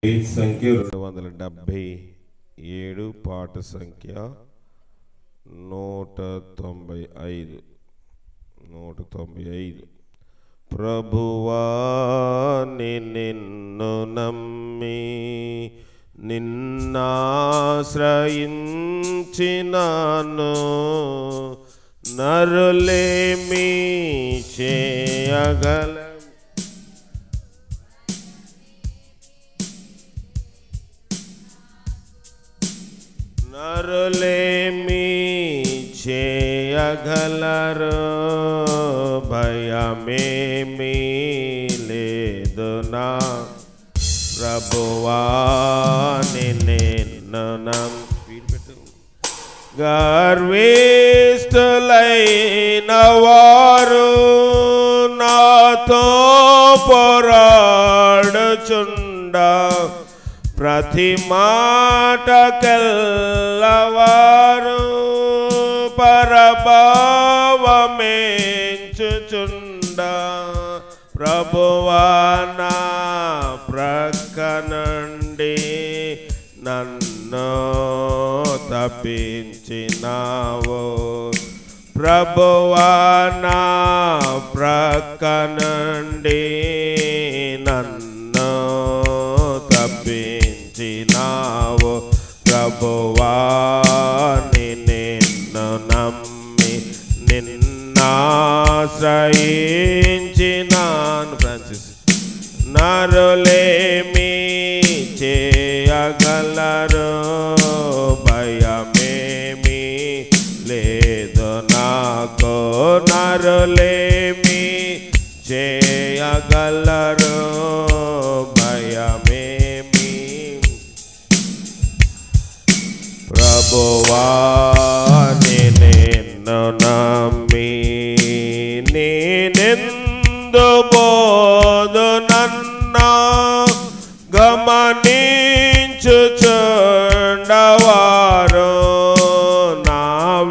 సంఖ్య 277, పాట సంఖ్య 195. ప్రభువా నిన్ను నమ్మి నిన్నాశ్రయించినాను, నరులేమి చేయగల నరులేమి చేయగలరు, భయమేమీ లేదు నా ప్రభువా నిన్ను నమ్మి. గర్విష్ఠులైన వారు నాతో పోరాడుచుండా, ప్రతి మాటకెల్లవారు పరభావమేంచుచుండా, ప్రభువా నా ప్రక్క నుండి నన్ను తప్పించినావు. ప్రభువా నా ప్రక్క నుండి నన్ను తప్పించినావు. ప్రభువా నిన్ను నమ్మి నిన్నాశ్రయించినాను. ఫ్రాన్సిస్. నరులేమి చేయగలరు, భయమేమీ లేదు నాకు. నరులేమి చేయగలరు, భయమేమీ. ప్రభువా నిన్ను నమ్మి నేనెందు బోధనన్నా గమనించుచుండవారు నా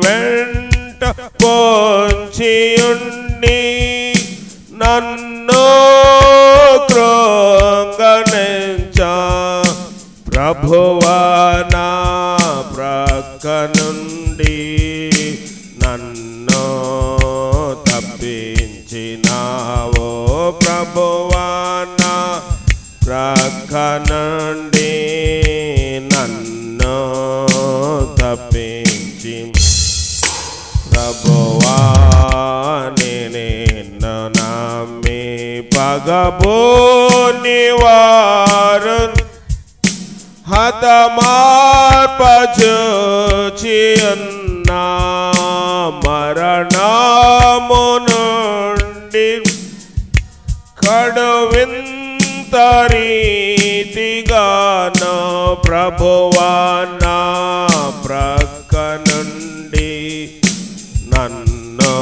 వెంట పొంచియుండి నన్ను కృంగనించా. ప్రభువా నా ప్రక్క నుండి నన్ను తప్పించినావో. ప్రభువా నా ప్రక్క నుండి నన్ను తప్పించి. ప్రభువా నిన్ను నమ్మి పగబోని వారు హతమార్పజూచియున్న, మరణము నుండి కడువింత రీతిగాను. ప్రభువా నా ప్రక్క నుండి నన్ను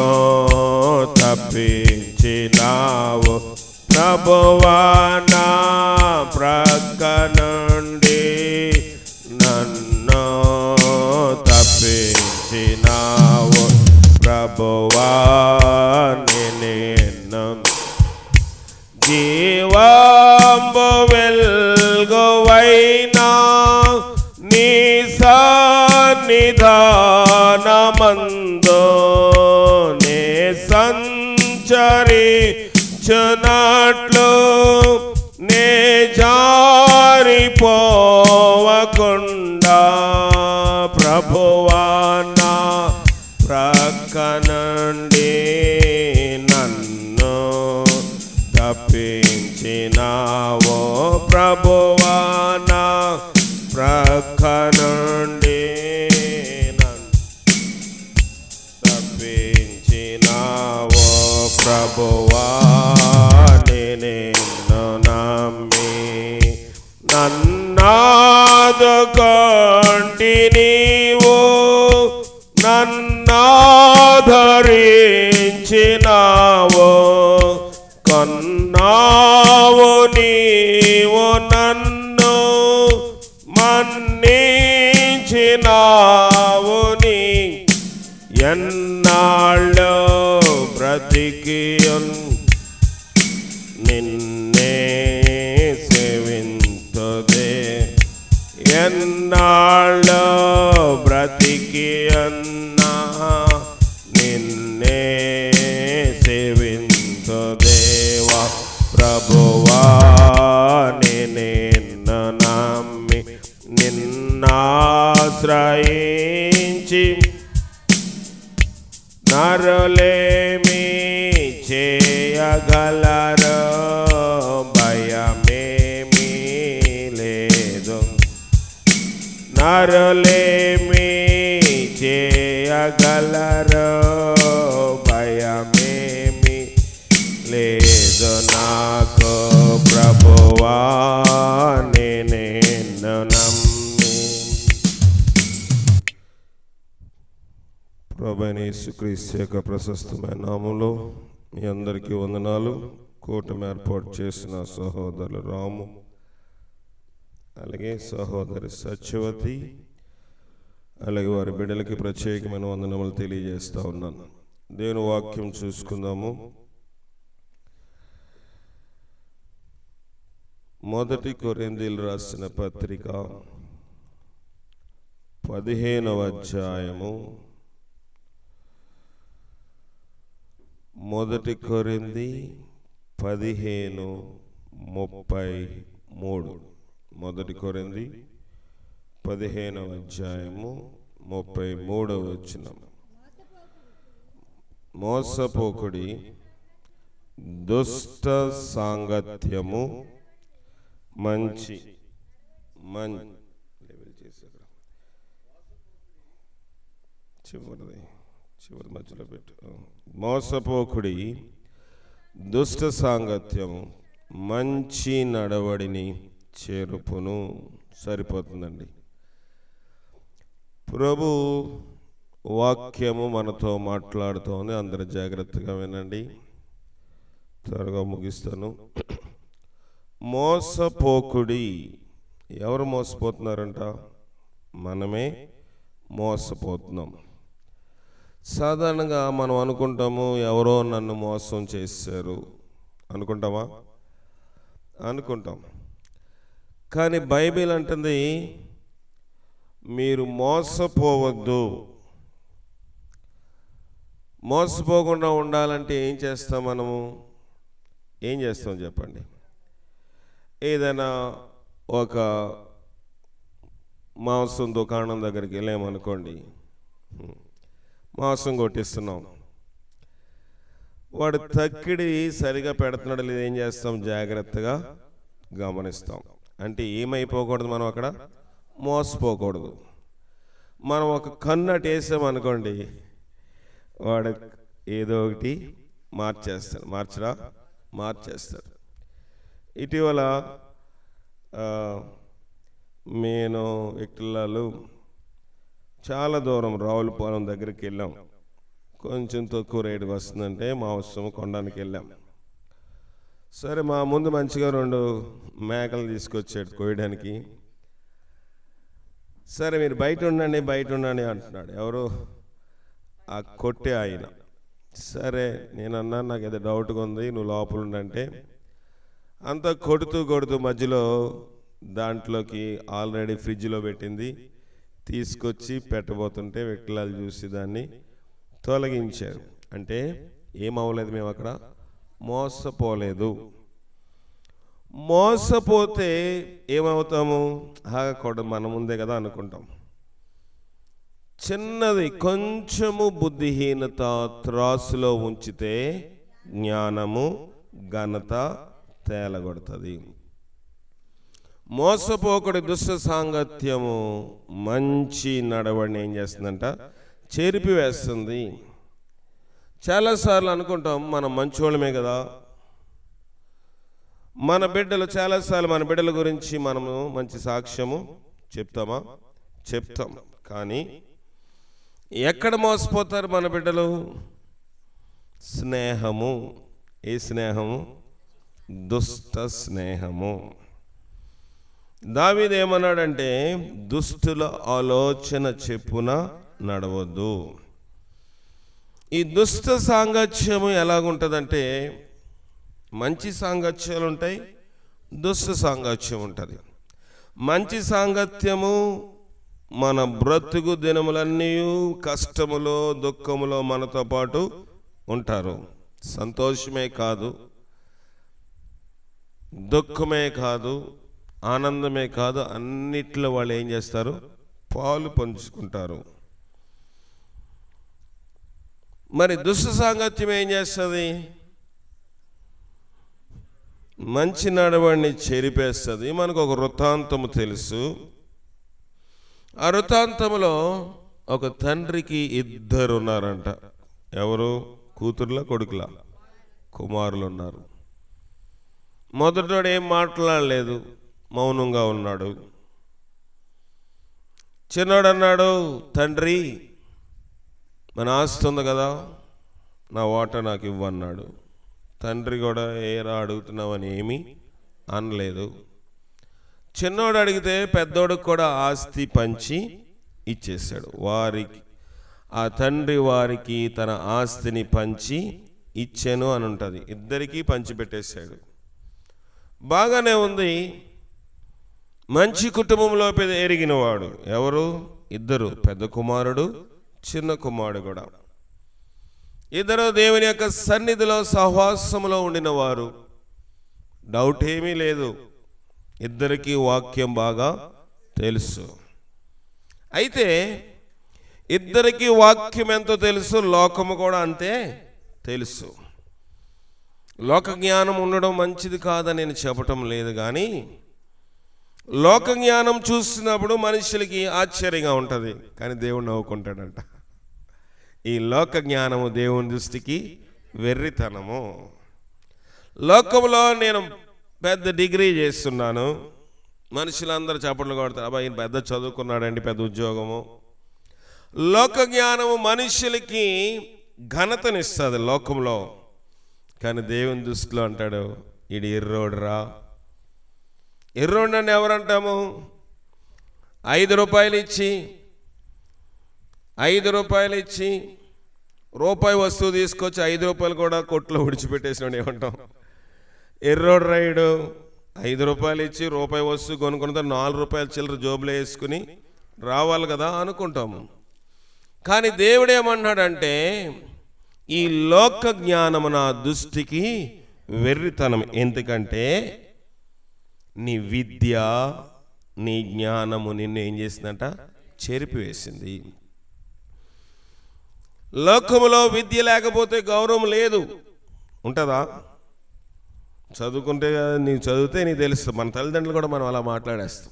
తప్పించినావు. ప్రభువా నా ప్రక్క నుండి నన్ను తప్పించినావు. ప్రభువా నిన్ను జీవంబు వెల్గువైనా నీ సన్నిధానమందు నే సంచరించునట్లు, నే జారిపోవకుండా. ప్రభువా నా ప్రక్క నుండి నన్ను తప్పించినావో. ప్రభువా నా ప్రక్క నుండి నన్ను తప్పించినావో. ప్రభువా నిన్ను నమ్మి నన్నాదుకొంటి నీవు, నన్నాదరించినావు. కొన్నావు నీవు నన్ను, మన్నించినావు నీ. ఎన్నాళ్ళు బ్రతికియున్ నిన్నే సేవింతుదే, ఎన్నాళ్ళో బ్రతికి అన్నా నిన్నే సేవించు దేవా ప్రభువా, నిన్ను నమ్మి నిన్నాశ్రయించి నరులేమి చేయగలరు, భయమేమీ లేదు. నరులేమి చేయగలరు, భయమేమీ లేదు నాకు ప్రభువా, నిన్ను నమ్మి. ప్రభువైన యేసుక్రీస్తు యొక్క ప్రశస్తమైన నామములో మీ అందరికీ వందనాలు. కూటమి ఏర్పాటు చేసిన సహోదరులు రాము, అలాగే సహోదరి సత్యవతి, అలాగే వారి బిడ్డలకి ప్రత్యేకమైన వందనములు తెలియజేస్తూ ఉన్నాను. దేవుని వాక్యం చూసుకుందాము. మొదటి కొరింథీయులకు రాసిన పత్రిక 15వ అధ్యాయము. మొదటి కొరింథీ 15:33. మొదటి కొరింథీ 15వ అధ్యాయము 33వ వచనం. మోసపోకుడి, దుష్ట సాంగత్యము చివరి మధ్యలో పెట్టు. మోసపోకుడి, దుష్ట సాంగత్యము మంచి నడవడిని చేరుపును. సరిపోతుందండి. ప్రభు వాక్యము మనతో మాట్లాడుతోంది. అందరూ జాగ్రత్తగా వినండి, త్వరగా ముగిస్తాను. మోసపోకుడి. ఎవరు మోసపోతున్నారంట? మనమే మోసపోతున్నాం. సాధారణంగా మనం అనుకుంటాము, ఎవరో నన్ను మోసం చేశారు అనుకుంటామా? అనుకుంటాం. కానీ బైబిల్ అంటుంది, మీరు మోసపోవద్దు. మోసపోకుండా ఉండాలంటే ఏం చేస్తాం? మనము ఏం చేస్తాం చెప్పండి? ఏదైనా ఒక మాంసం దుకాణం దగ్గరికి వెళ్ళామనుకోండి, మాంసం కొట్టిస్తున్నాం. వాడు తక్కిడి సరిగా పెడుతున్నాడు లేదు ఏం చేస్తాం? జాగ్రత్తగా గమనిస్తాం. అంటే ఏమైపోకూడదు, మనం అక్కడ మోసపోకూడదు. మనం ఒక కన్ను అటు వేసామనుకోండి, వాడు ఏదో ఒకటి మార్చేస్తాడు. మార్చేస్తాడు. ఇటీవల నేను వ్యక్తులు చాలా దూరం రావులపాలెం దగ్గరికి వెళ్ళాం. కొంచెం తక్కువ రేటు వస్తుందంటే మాంసం కొనడానికి వెళ్ళాం. సరే, మా ముందు మంచిగా 2 మేకలు తీసుకొచ్చాడు కోయడానికి. సరే, మీరు బయట ఉండండి అంటున్నాడు. ఎవరు? ఆ కొట్టే ఆయన. సరే, నేను అన్నాను, నాకు ఏదో డౌట్గా ఉంది, నువ్వు లోపల ఉండంటే అంతా కొడుతూ మధ్యలో దాంట్లోకి ఆల్రెడీ ఫ్రిడ్జ్లో పెట్టింది తీసుకొచ్చి పెట్టబోతుంటే వ్యక్తులు చూసి దాన్ని తొలగించారు. అంటే ఏమవ్వలేదు, మేము అక్కడ మోసపోలేదు. మోసపోతే ఏమవుతాము? కూడా మన ముందే కదా అనుకుంటాం. చిన్నది కొంచెము బుద్ధిహీనత త్రాసులో ఉంచితే జ్ఞానము ఘనత తేలగొడుతుంది. మోసపోకుడి, దుష్ట సాంగత్యము మంచి నడవడిని ఏం చేస్తుందంట? చెరిపివేస్తుంది. చాలాసార్లు అనుకుంటాం మనం మంచోళ్ళమే కదా. మన బిడ్డలు చాలాసార్లు మన బిడ్డల గురించి మనము మంచి సాక్ష్యము చెప్తామా? చెప్తాం. కానీ ఎక్కడ మోసపోతారు మన బిడ్డలు? స్నేహము. ఏ స్నేహము? దుష్ట స్నేహము. దావీదు ఏమన్నాడంటే, దుష్టుల ఆలోచన చెప్పున నడవద్దు. ఈ దుష్ట సాంగత్యము ఎలాగుంటుందంటే, మంచి సాంగత్యాలు ఉంటాయి, దుష్ట సాంగత్యం ఉంటుంది. మంచి సాంగత్యము మన బ్రతుకు దినములన్నీ కష్టములో దుఃఖములో మనతో పాటు ఉంటారు. సంతోషమే కాదు, దుఃఖమే కాదు, ఆనందమే కాదు, అన్నిట్లో వాళ్ళు ఏం చేస్తారు? పాలు పంచుకుంటారు. మరి దుష్ట సాంగత్యం ఏం చేస్తుంది? మంచి నడవడిని చెరిపేస్తుంది. మనకు ఒక వృత్తాంతము తెలుసు. ఆ వృత్తాంతంలో ఒక తండ్రికి 2 ఉన్నారంట. ఎవరు? కూతుర్ల కొడుకుల? కుమారులు ఉన్నారు. మొదటోడు ఏం మాట్లాడలేదు, మౌనంగా ఉన్నాడు. చిన్నోడు అన్నాడు, తండ్రి మన ఆస్తి ఉంది కదా, నా వాటా నాకు ఇవ్వన్నాడు. తండ్రి కూడా ఏరా అడుగుతున్నావని ఏమీ అనలేదు. చిన్నోడు అడిగితే పెద్దోడికి కూడా ఆస్తి పంచి ఇచ్చేశాడు. వారికి ఆ తండ్రి వారికి తన ఆస్తిని పంచి ఇచ్చాను అని ఉంటుంది. ఇద్దరికీ పంచిపెట్టేశాడు. బాగానే ఉంది. మంచి కుటుంబంలో ఎరిగినవాడు ఎవరు? 2, పెద్ద కుమారుడు, చిన్న కుమారుడు కూడా. 2 దేవుని యొక్క సన్నిధిలో సహవాసములో ఉండిన వారు. డౌట్ ఏమీ లేదు, ఇద్దరికీ వాక్యం బాగా తెలుసు. అయితే ఇద్దరికీ వాక్యం ఎంతో తెలుసు, లోకము కూడా అంతే తెలుసు. లోక జ్ఞానం ఉండడం మంచిది కాదని నేను చెప్పటం లేదు, కానీ లోక జ్ఞానం చూసినప్పుడు మనుషులకి ఆశ్చర్యంగా ఉంటుంది, కానీ దేవుడు నవ్వుకుంటాడంట. ఈ లోక జ్ఞానము దేవుని దృష్టికి వెర్రితనము. లోకంలో నేను పెద్ద డిగ్రీ చేస్తున్నాను, మనుషులందరూ చప్పట్లు కొడతారు, అబ్బాయి ఈయన పెద్ద చదువుకున్నాడండి, పెద్ద ఉద్యోగము. లోక జ్ఞానము మనుషులకి ఘనతనిస్తుంది లోకంలో, కానీ దేవుని దృష్టిలో అంటాడు, ఈడు ఎర్రోడురా. ఎర్రోడు అని ఎవరంటాము? 5 రూపాయలు ఇచ్చి రూపాయి వస్తువు తీసుకొచ్చి 5 రూపాయలు కూడా కొట్లో విడిచిపెట్టేసినాడు ఏమంటాం? ఎర్రోడు రైడు. 5 రూపాయలు ఇచ్చి రూపాయి వస్తువు కొనుక్కున్న 4 రూపాయల చిల్లర జోబులో వేసుకుని రావాలి కదా అనుకుంటాము. కానీ దేవుడేమన్నాడంటే, ఈ లోక జ్ఞానము నా దృష్టికి వెర్రితనం. ఎందుకంటే నీ విద్య, నీ జ్ఞానము నిన్ను ఏం చేసిందంట? చెరిపివేసింది. లోకములో విద్య లేకపోతే గౌరవం లేదు, ఉంటుందా? చదువుకుంటే నీకు చదివితే నీకు తెలుసు. మన తల్లిదండ్రులు కూడా మనం అలా మాట్లాడేస్తాం.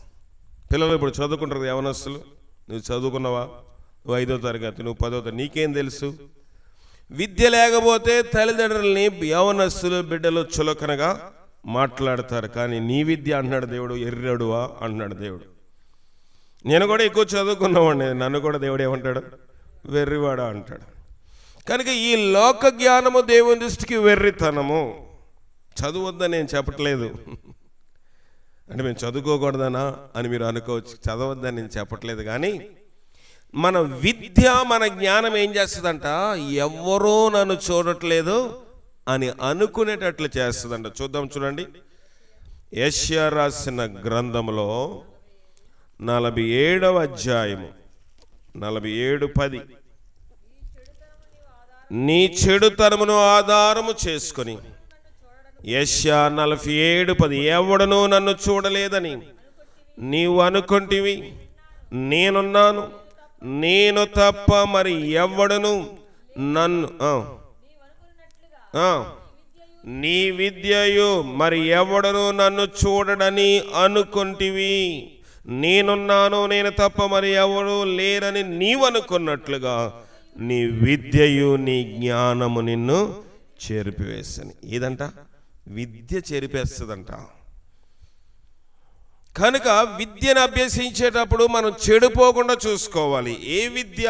పిల్లలు ఇప్పుడు చదువుకుంటారు, యవనస్తులు, నువ్వు చదువుకున్నావా, నువ్వు 5వ తరగతి, నువ్వు 10వ తరగతి, నీకేం తెలుసు? విద్య లేకపోతే తల్లిదండ్రులని యవనస్తులు బిడ్డలు చులకనగా మాట్లాడతారు. కానీ నీ విద్య అంటున్నాడు దేవుడు, ఎర్రడువా అంటున్నాడు దేవుడు. నేను కూడా ఎక్కువ చదువుకున్నావాడిని, నన్ను కూడా దేవుడు ఏమంటాడు? వెర్రివాడా అంటాడు. కనుక ఈ లోక జ్ఞానము దేవుని దృష్టికి వెర్రితనము. చదవద్దని నేను చెప్పట్లేదు, అంటే మేము చదువుకోకూడదనా అని మీరు అనుకోవచ్చు. చదవద్దని నేను చెప్పట్లేదు, కానీ మన విద్య, మన జ్ఞానం ఏం చేస్తుందంట? ఎవరో నన్ను చూడట్లేదు అని అనుకునేటట్లు చేస్తుందంట. చూద్దాం, చూడండి. యెషయా రాసిన గ్రంథంలో 47వ అధ్యాయము 47:10. నీ చెడుతనమును ఆధారము చేసుకొని. యెషయా 47:10. ఎవడనూ నన్ను చూడలేదని నీవు అనుకుంటివి, నేనున్నాను, నేను తప్ప మరి ఎవడను నన్ను నీ విద్యయు మరి ఎవడను నన్ను చూడడని అనుకుంటివి, నేనున్నాను, నేను తప్ప మరి ఎవరు లేరని నీవు అనుకున్నట్లుగా నీ విద్యయు నీ జ్ఞానము నిన్ను చెరిపివేసని. ఏదంట? విద్య చెరిపేస్తుందంట. కనుక విద్యను అభ్యసించేటప్పుడు మనం చెడిపోకుండా చూసుకోవాలి. ఏ విద్య?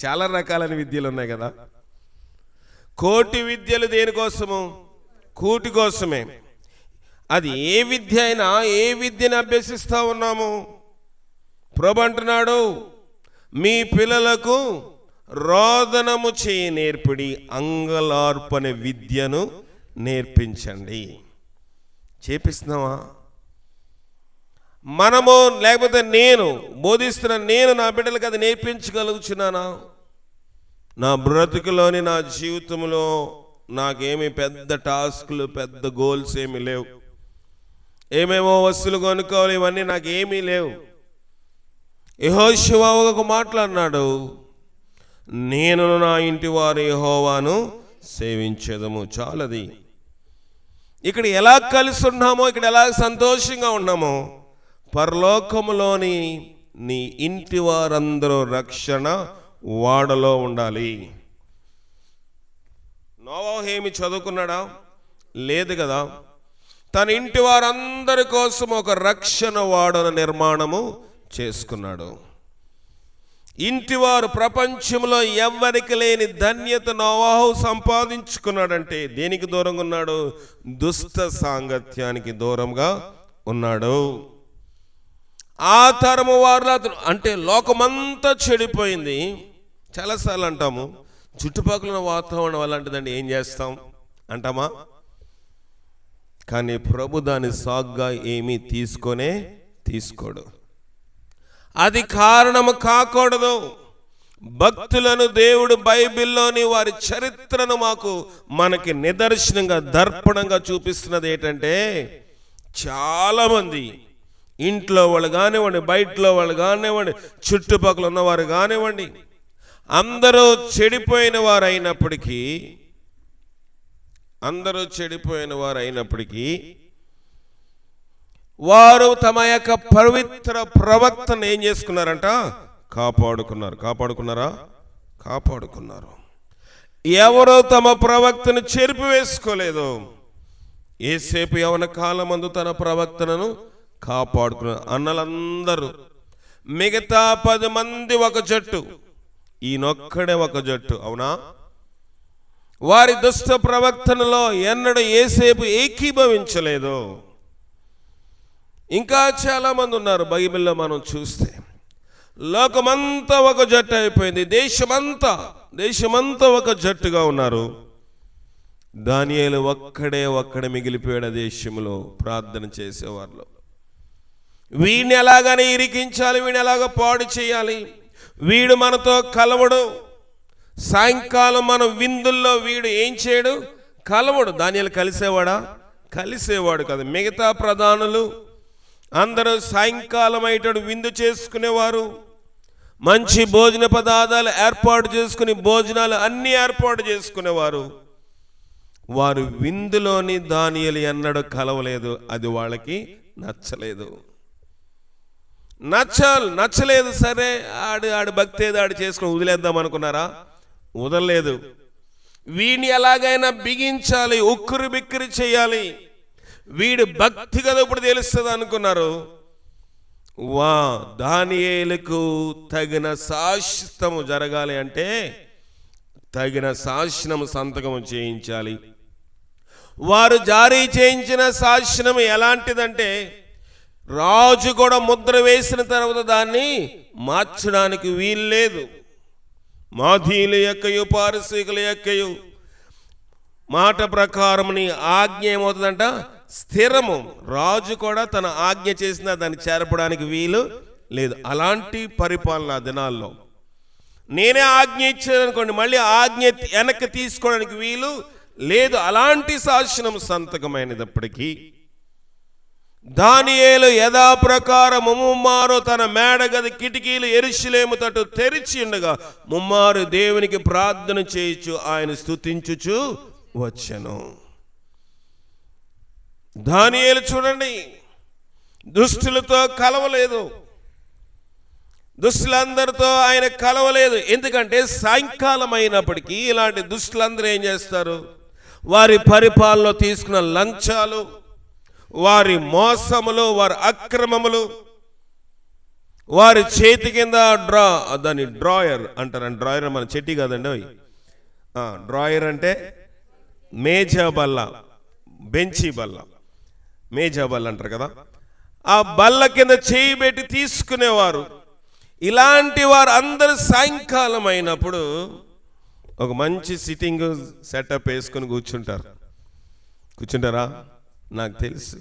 చాలా రకాలైన విద్యలు ఉన్నాయి కదా. కోటి విద్యలు దేనికోసము? కూటి కోసమే. అది ఏ విద్య అయినా ఏ విద్యను అభ్యసిస్తూ ఉన్నాము? ప్రభు అంటున్నాడు, మీ పిల్లలకు రోదనము చేయి నేర్పిడి, అంగలార్పనే విద్యను నేర్పించండి. చేపిస్తున్నావా? మనము లేకపోతే నేను బోధిస్తున్న నేను నా బిడ్డలకు అది నేర్పించగలుగుతున్నానా? నా బ్రతుకులోని నా జీవితంలో నాకేమి పెద్ద టాస్క్లు పెద్ద గోల్స్ ఏమీ లేవు. ఏమేమో వస్తువులు కొనుక్కోవాలి, ఇవన్నీ నాకేమీ లేవు. యెహోషువ ఒక మాట్లాడినాడు, నేను నా ఇంటి వారు యెహోవాను సేవించేదము. చాలది. ఇక్కడ ఎలా కలిసి ఉన్నామో, ఇక్కడ ఎలా సంతోషంగా ఉన్నామో, పరలోకములోని నీ ఇంటి వారందరూ రక్షణ వాడలో ఉండాలి. నోవహు ఏమి చదువుకున్నాడా? లేదు కదా. తన ఇంటి వారందరి కోసం ఒక రక్షణ వాడను నిర్మాణము చేసుకున్నాడు. ఇంటివారు ప్రపంచంలో ఎవ్వరికి లేని ధన్యత నోవహు సంపాదించుకున్నాడంటే దేనికి దూరంగా ఉన్నాడు? దుష్ట సాంగత్యానికి దూరంగా ఉన్నాడు. ఆ తరము వారు అంటే లోకమంతా చెడిపోయింది. చాలాసార్లు అంటాము చుట్టుపక్కల వాతావరణం అలాంటిదండి, ఏం చేస్తాం అంటామా? కానీ ప్రభు దాని సాగ్గా ఏమీ తీసుకోడు. అది కారణము కాకూడదు. భక్తులను దేవుడు బైబిల్లోని వారి చరిత్రను మనకి నిదర్శనంగా దర్పణంగా చూపిస్తున్నది ఏంటంటే, చాలామంది ఇంట్లో వాళ్ళు కానివ్వండి, బయటలో వాళ్ళు కానివ్వండి, చుట్టుపక్కల ఉన్నవారు కానివ్వండి, అందరూ చెడిపోయిన వారు అయినప్పటికీ వారు తమ యొక్క పవిత్ర ప్రవక్తను ఏం చేసుకున్నారంట? కాపాడుకున్నారు. ఎవరో తమ ప్రవక్తను చెరిపివేసుకోలేదు. యేసేపు యవన కాలమందు తన ప్రవక్తను కాపాడుకున్నారు. అన్నలందరూ, మిగతా 10 మంది ఒక జట్టు, ఈయనొక్కడే ఒక జట్టు. అవునా? వారి దుష్ట ప్రవక్తనలో ఎన్నడూ యేసేపు ఏకీభవించలేదు. ఇంకా చాలా మంది ఉన్నారు. బైబిల్లో మనం చూస్తే లోకమంతా ఒక జట్టు అయిపోయింది. దేశమంతా ఒక జట్టుగా ఉన్నారు. దానియేలు ఒక్కడే మిగిలిపోయాడు దేశంలో ప్రార్థన చేసేవాళ్ళు. వీడిని ఎలాగని ఇరికించాలి, వీడిని ఎలాగ పాడు చేయాలి, వీడు మనతో కలవడు. సాయంకాలం మన విందుల్లో వీడు ఏం చేయడు? కలవడు. దానియేలు కలిసేవాడు కదా. మిగతా ప్రధానులు అందరూ సాయంకాలం అయ్యేటప్పుడు విందు చేసుకునేవారు. మంచి భోజన పదార్థాలు ఏర్పాటు చేసుకుని భోజనాలు అన్నీ ఏర్పాటు చేసుకునేవారు. వారు విందులోని దానియేలు ఎన్నడూ కలవలేదు. అది వాళ్ళకి నచ్చలేదు. సరే, ఆడు భక్తి ఏదో ఆడు చేసుకుని వదిలేద్దాం అనుకున్నారా? వదలలేదు. వీడిని ఎలాగైనా బిగించాలి, ఉక్కిరి బిక్కిరి చేయాలి, వీడు భక్తి కదా ఇప్పుడు తెలుస్తుంది అనుకున్నారు. దానియేలుకు తగిన శాశ్వతము జరగాలి అంటే తగిన శాసనము సంతకము చేయించాలి. వారు జారీ చేయించిన శాసనం ఎలాంటిదంటే, రాజు కూడా ముద్ర వేసిన తర్వాత దాన్ని మార్చడానికి వీల్లేదు. మాధీల యొక్కయు పారసీకుల యొక్కయు మాట ప్రకారం నీ ఆజ్ఞ ఏమవుతుందంట? స్థిరము. రాజు కూడా తన ఆజ్ఞ చేసినా దాన్ని చేరపడానికి వీలు లేదు. అలాంటి పరిపాలన దినాల్లో నేనే ఆజ్ఞ ఇచ్చాను అనుకోండి, మళ్ళీ ఆజ్ఞ వెనక్కి తీసుకోవడానికి వీలు లేదు. అలాంటి శాసనం సంతకమైనప్పటికీ దానియేలు యథాప్రకారము ముమ్మారు తన మేడగది కిటికీలు యెరూషలేము తట్టు తెరిచి ఉండగా ముమ్మారు దేవునికి ప్రార్థన చేయుచు ఆయన స్తుతించుచు వచ్చెను. దానియేలు చూడండి, దుష్టులతో కలవలేదు, దుష్టులందరితో ఆయన కలవలేదు. ఎందుకంటే సాయంకాలం అయినప్పటికీ ఇలాంటి దుష్టులందరూ ఏం చేస్తారు? వారి పరిపాలనలో తీసుకున్న లంచాలు, వారి మోసములు, వారి అక్రమములు, వారి చేతి కింద దాన్ని డ్రాయర్ అంటారు. డ్రాయర్ మన చెట్టి కాదండి. డ్రాయర్ అంటే మేజా బల్ల, బెంచీ బల్ల, మేజా బల్ల అంటారు కదా. ఆ బల్ల కింద చేయి పెట్టి తీసుకునేవారు. ఇలాంటి వారు అందరూ సాయంకాలం అయినప్పుడు ఒక మంచి సిట్టింగ్ సెటప్ వేసుకొని కూర్చుంటారా? నాకు తెలుసు.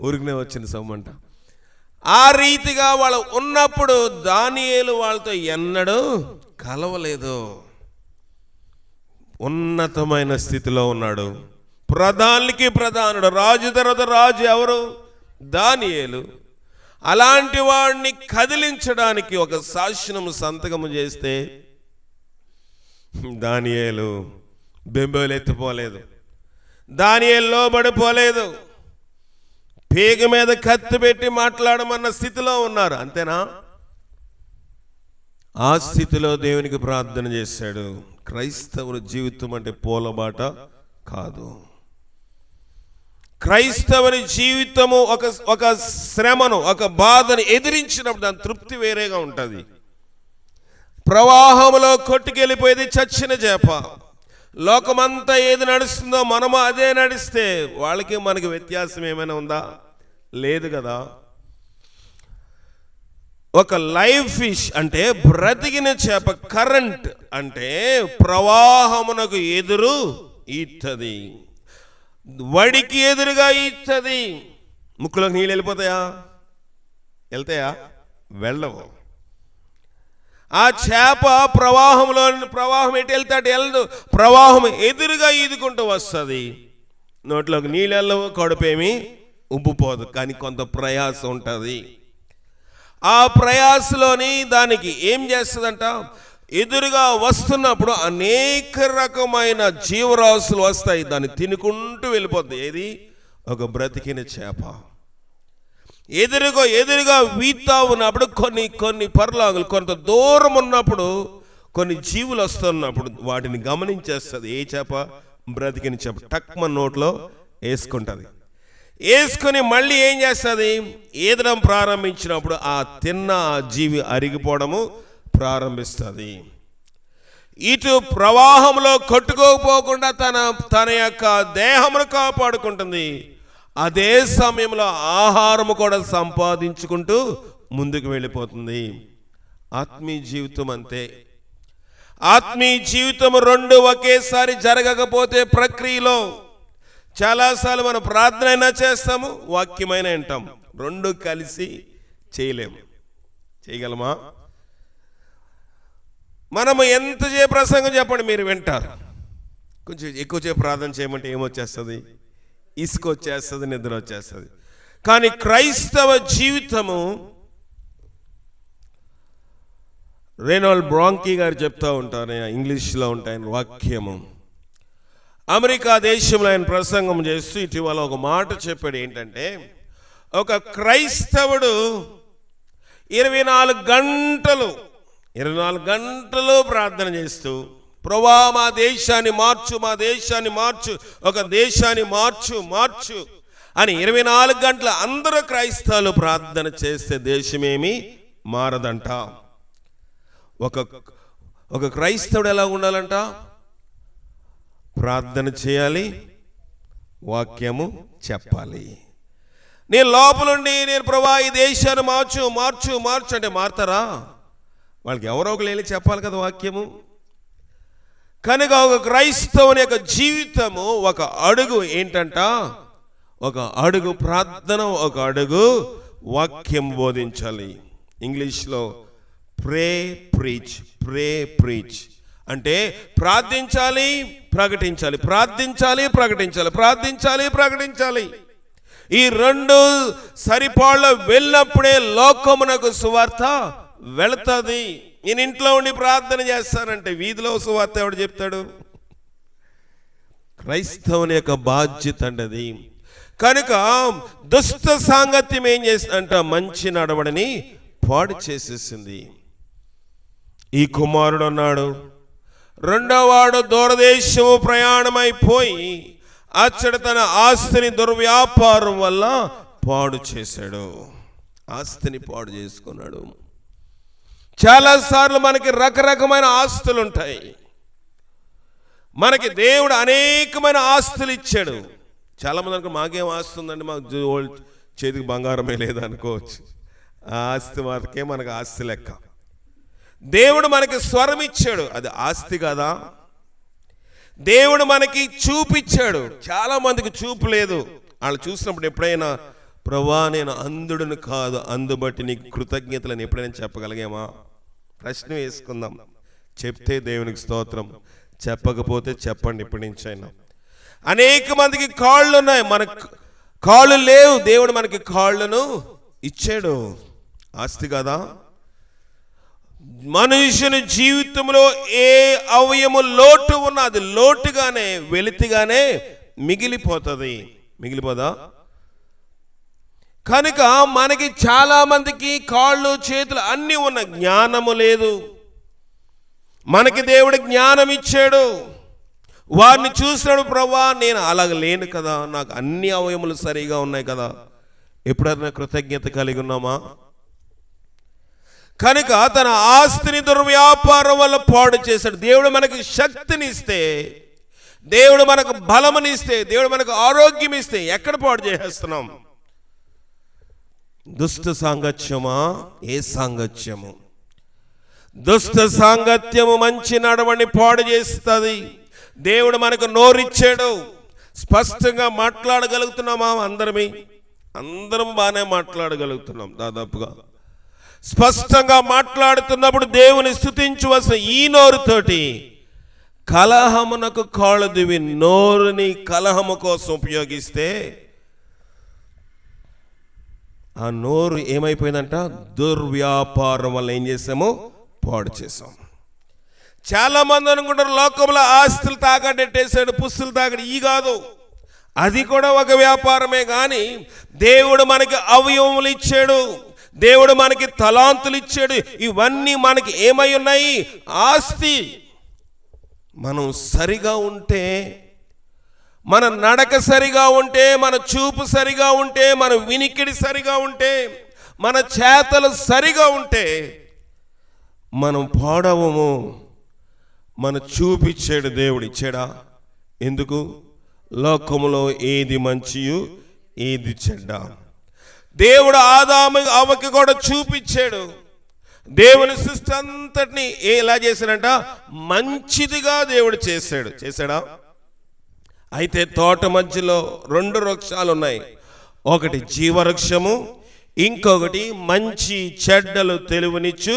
ఊరికనే వచ్చింది సొమ్మంట. ఆ రీతిగా వాళ్ళు ఉన్నప్పుడు దానియేలు వాళ్ళతో ఎన్నడూ కలవలేదు. ఉన్నతమైన స్థితిలో ఉన్నాడు, ప్రధానికి ప్రధానుడు, రాజు తర్వాత రాజు ఎవరు? దానియేలు. అలాంటి వాడిని కదిలించడానికి ఒక శాసనము సంతకము చేస్తే దానియేలు బెంబేలెత్తిపోలేదు, దానియేలు లోబడిపోలేదు, పేగ మీద కత్తి పెట్టి మాట్లాడమన్న స్థితిలో ఉన్నారు. అంతేనా? ఆ స్థితిలో దేవునికి ప్రార్థన చేశాడు. క్రైస్తవుల జీవితం అంటే పూలబాట కాదు. క్రైస్తవుని జీవితము ఒక శ్రమను, ఒక బాధను ఎదిరించినప్పుడు దాని తృప్తి వేరేగా ఉంటుంది. ప్రవాహంలో కొట్టుకెళ్ళిపోయేది చచ్చిన చేప. లోకమంతా ఏది నడుస్తుందో మనము అదే నడిస్తే వాళ్ళకి మనకి వ్యత్యాసం ఏమైనా ఉందా? లేదు కదా. ఒక లైవ్ ఫిష్ అంటే బ్రతికిన చేప, కరెంట్ అంటే ప్రవాహమునకు ఎదురు ఈత్తది, వడికి ఎదురుగా ఈత్తది. ముక్కులోకి నీళ్ళు వెళ్ళిపోతాయా? వెళ్తాయా? వెళ్ళవు. ఆ చేప ప్రవాహం ఎటు వెళ్తే అటు వెళ్ళదు, ప్రవాహం ఎదురుగా ఈదుకుంటూ వస్తుంది. నోట్లోకి నీళ్ళు వెళ్ళవు, కడుపేమి ఉబ్బుపోదు, కానీ కొంత ప్రయాసం ఉంటుంది. ఆ ప్రయాసలోని దానికి ఏం చేస్తుందంట, ఎదురుగా వస్తున్నప్పుడు అనేక రకమైన జీవరాశులు వస్తాయి, దాన్ని తినుకుంటూ వెళ్ళిపోద్ది. ఏది? ఒక బ్రతికిన చేప. ఎదురుగా వీతా ఉన్నప్పుడు కొన్ని పర్లాగులు, కొంత దూరం ఉన్నప్పుడు కొన్ని జీవులు వస్తున్నప్పుడు వాటిని గమనించేస్తుంది. ఏ చేప? బ్రతికిన చేప. టక్మ నోట్లో వేసుకుంటుంది. వేసుకొని మళ్ళీ ఏం చేస్తుంది? ఈదడం ప్రారంభించినప్పుడు ఆ తిన్న జీవి అరిగిపోవడము ప్రారంభిస్తుంది. ఇటు ప్రవాహంలో కొట్టుకోకపోకుండా తన యొక్క దేహమును కాపాడుకుంటుంది. అదే సమయంలో ఆహారము కూడా సంపాదించుకుంటూ ముందుకు వెళ్ళిపోతుంది. ఆత్మీయ జీవితం అంతే. ఆత్మీయ జీవితం రెండు ఒకేసారి జరగకపోతే ప్రక్రియలో చాలాసార్లు మనం ప్రార్థన అయినా చేస్తాము, వాక్యమైన వింటాం, రెండు కలిసి చేయలేము. చేయగలమా? మనము ఎంత ప్రసంగం చెప్పండి, మీరు వింటారు. కొంచెం ఎక్కువ ప్రార్థన చేయమంటే ఏమొచ్చేస్తుంది? ఇసుక వచ్చేస్తుంది, నిద్ర వచ్చేస్తుంది. కానీ క్రైస్తవ జీవితము, రెనాల్డ్ బ్రాంకీ గారు చెప్తూ ఉంటారు, ఇంగ్లీష్లో ఉంటాయని వాక్యము. అమెరికా దేశంలో ఆయన ప్రసంగం చేస్తూ ఇటీవల ఒక మాట చెప్పాడు. ఏంటంటే, ఒక క్రైస్తవుడు 24 గంటలు ప్రార్థన చేస్తూ, ప్రభువా మా దేశాన్ని మార్చు, మా దేశాన్ని మార్చు, ఒక దేశాన్ని మార్చు అని 24 గంటలు అందరూ క్రైస్తవులు ప్రార్థన చేస్తే దేశమేమి మారదంట. ఒక క్రైస్తవుడు ఎలా ఉండాలంట? ప్రార్థన చేయాలి, వాక్యము చెప్పాలి. నేను లోపలుండి నేను ప్రభువా ఈ దేశాన్ని మార్చు అంటే మారుతారా? వాళ్ళకి ఎవరో ఒకరు వెళ్ళి చెప్పాలి కదా వాక్యము. కనుక ఒక క్రైస్తవుని యొక్క జీవితము ఒక అడుగు ఏంటంట, ఒక అడుగు ప్రార్థన, ఒక అడుగు వాక్యం బోధించాలి. ఇంగ్లీష్లో ప్రే ప్రీచ్ అంటే ప్రార్థించాలి, ప్రకటించాలి, ప్రకటించాలి. ఈ రెండు సరిపాళ్ళ వెళ్ళినప్పుడే లోకమునకు సువార్త వెళుతుంది. నేను ఇంట్లో ఉండి ప్రార్థన చేస్తానంటే వీధిలో సువార్త ఎవడు చెప్తాడు? క్రైస్తవుని యొక్క బాధ్యత అంటది. కనుక దుష్ట సాంగత్యం ఏం చేసిందంట? మంచి నడవడిని పాడు చేసేసింది. ఈ కుమారుడు అన్నాడు, రెండోవాడు దూరదేశము ప్రయాణమైపోయి అచ్చట తన ఆస్తిని దుర్వ్యాపారం వల్ల పాడు చేశాడు. ఆస్తిని పాడు చేసుకున్నాడు. చాలాసార్లు మనకి రకరకమైన ఆస్తులు ఉంటాయి. మనకి దేవుడు అనేకమైన ఆస్తులు ఇచ్చాడు. చాలామంది అనుకో మాకేం ఆస్తి ఉందండి, మాకు చేతికి బంగారమే లేదు అనుకోవచ్చు. ఆ ఆస్తి మాకే మనకు ఆస్తి లెక్క. దేవుడు మనకి స్వరం ఇచ్చాడు, అది ఆస్తి కదా. దేవుడు మనకి చూపిచ్చాడు. చాలా మందికి చూపు లేదు. వాళ్ళు చూసినప్పుడు ఎప్పుడైనా ప్రభువా నేను అంధుడిని కాదు, అందుబట్టి నీకు కృతజ్ఞతలను ఎప్పుడైనా చెప్పగలిగామా? ప్రశ్న వేసుకుందాం. చెప్తే దేవునికి స్తోత్రం, చెప్పకపోతే చెప్పండి ఇప్పటి నుంచి అయినా. అనేక మందికి కాళ్ళు ఉన్నాయి, మనకు కాళ్ళు లేవు. దేవుడు మనకి కాళ్ళను ఇచ్చాడు. ఆస్తి కదా. మనుషుని జీవితంలో ఏ అవయము లోటు ఉన్నా అది లోటుగానే, వెలితిగానే మిగిలిపోతుంది. మిగిలిపోదా? కనుక మనకి చాలా మందికి కాళ్ళు చేతులు అన్నీ ఉన్న, జ్ఞానము లేదు. మనకి దేవుడు జ్ఞానం ఇచ్చాడు. వారిని చూసినాడు, ప్రభువా నేను అలాగ లేను కదా, నాకు అన్ని అవయములు సరిగా ఉన్నాయి కదా. ఎప్పుడైనా కృతజ్ఞత కలిగి ఉన్నామా? కనుక తన ఆస్తిని దుర్వ్యాపారం వల్ల పాడు చేశాడు. దేవుడు మనకి శక్తిని ఇస్తే, దేవుడు మనకు బలమునిస్తే, దేవుడు మనకు ఆరోగ్యం ఇస్తే ఎక్కడ పాడు చేసేస్తున్నాం? దుష్ట సాంగత్యమా? ఏ సాంగత్యము? దుష్ట సాంగత్యము మంచి నడవడిని పాడు చేస్తుంది. దేవుడు మనకు నోరిచ్చాడు, స్పష్టంగా మాట్లాడగలుగుతున్నామా? అందరం బాగానే మాట్లాడగలుగుతున్నాం. దాదాపుగా స్పష్టంగా మాట్లాడుతున్నప్పుడు దేవుని స్తుతించవలసిన ఈ నోరుతోటి కలహమునకు కాళ్ళు దివి నోరుని కలహము కోసం ఉపయోగిస్తే ఆ నోరు ఏమైపోయిందంట? దుర్వ్యాపారం వల్ల ఏం చేసాము? పాడు చేసాం. చాలా మంది అనుకుంటారు లోకంలో ఆస్తులు తాకట్టేసాడు, పుస్తులు తాకడి. ఈ కాదు, అది కూడా ఒక వ్యాపారమే. కానీ దేవుడు మనకి అవయవములు ఇచ్చాడు, దేవుడు మనకి తలాంతులు ఇచ్చాడు. ఇవన్నీ మనకి ఏమై ఉన్నాయి? ఆస్తి. మనం సరిగా ఉంటే, మన నడక సరిగా ఉంటే, మన చూపు సరిగా ఉంటే, మన వినికిడి సరిగా ఉంటే, మన చేతలు సరిగా ఉంటే మనం పాడవము. మన చూపిచ్చాడు దేవుడు, ఇచ్చాడా? ఎందుకు? లోకములో ఏది మంచియు ఏది చెడ్డ దేవుడు ఆదాము అవ్వకి కూడా చూపించాడు. దేవుని సృష్టి అంతటిని ఎలా చేశాడంట? మంచిదిగా దేవుడు చేశాడా? అయితే తోట మధ్యలో 2 వృక్షాలు ఉన్నాయి. ఒకటి జీవవృక్షము, ఇంకొకటి మంచి చెడ్డలు తెలివినిచ్చు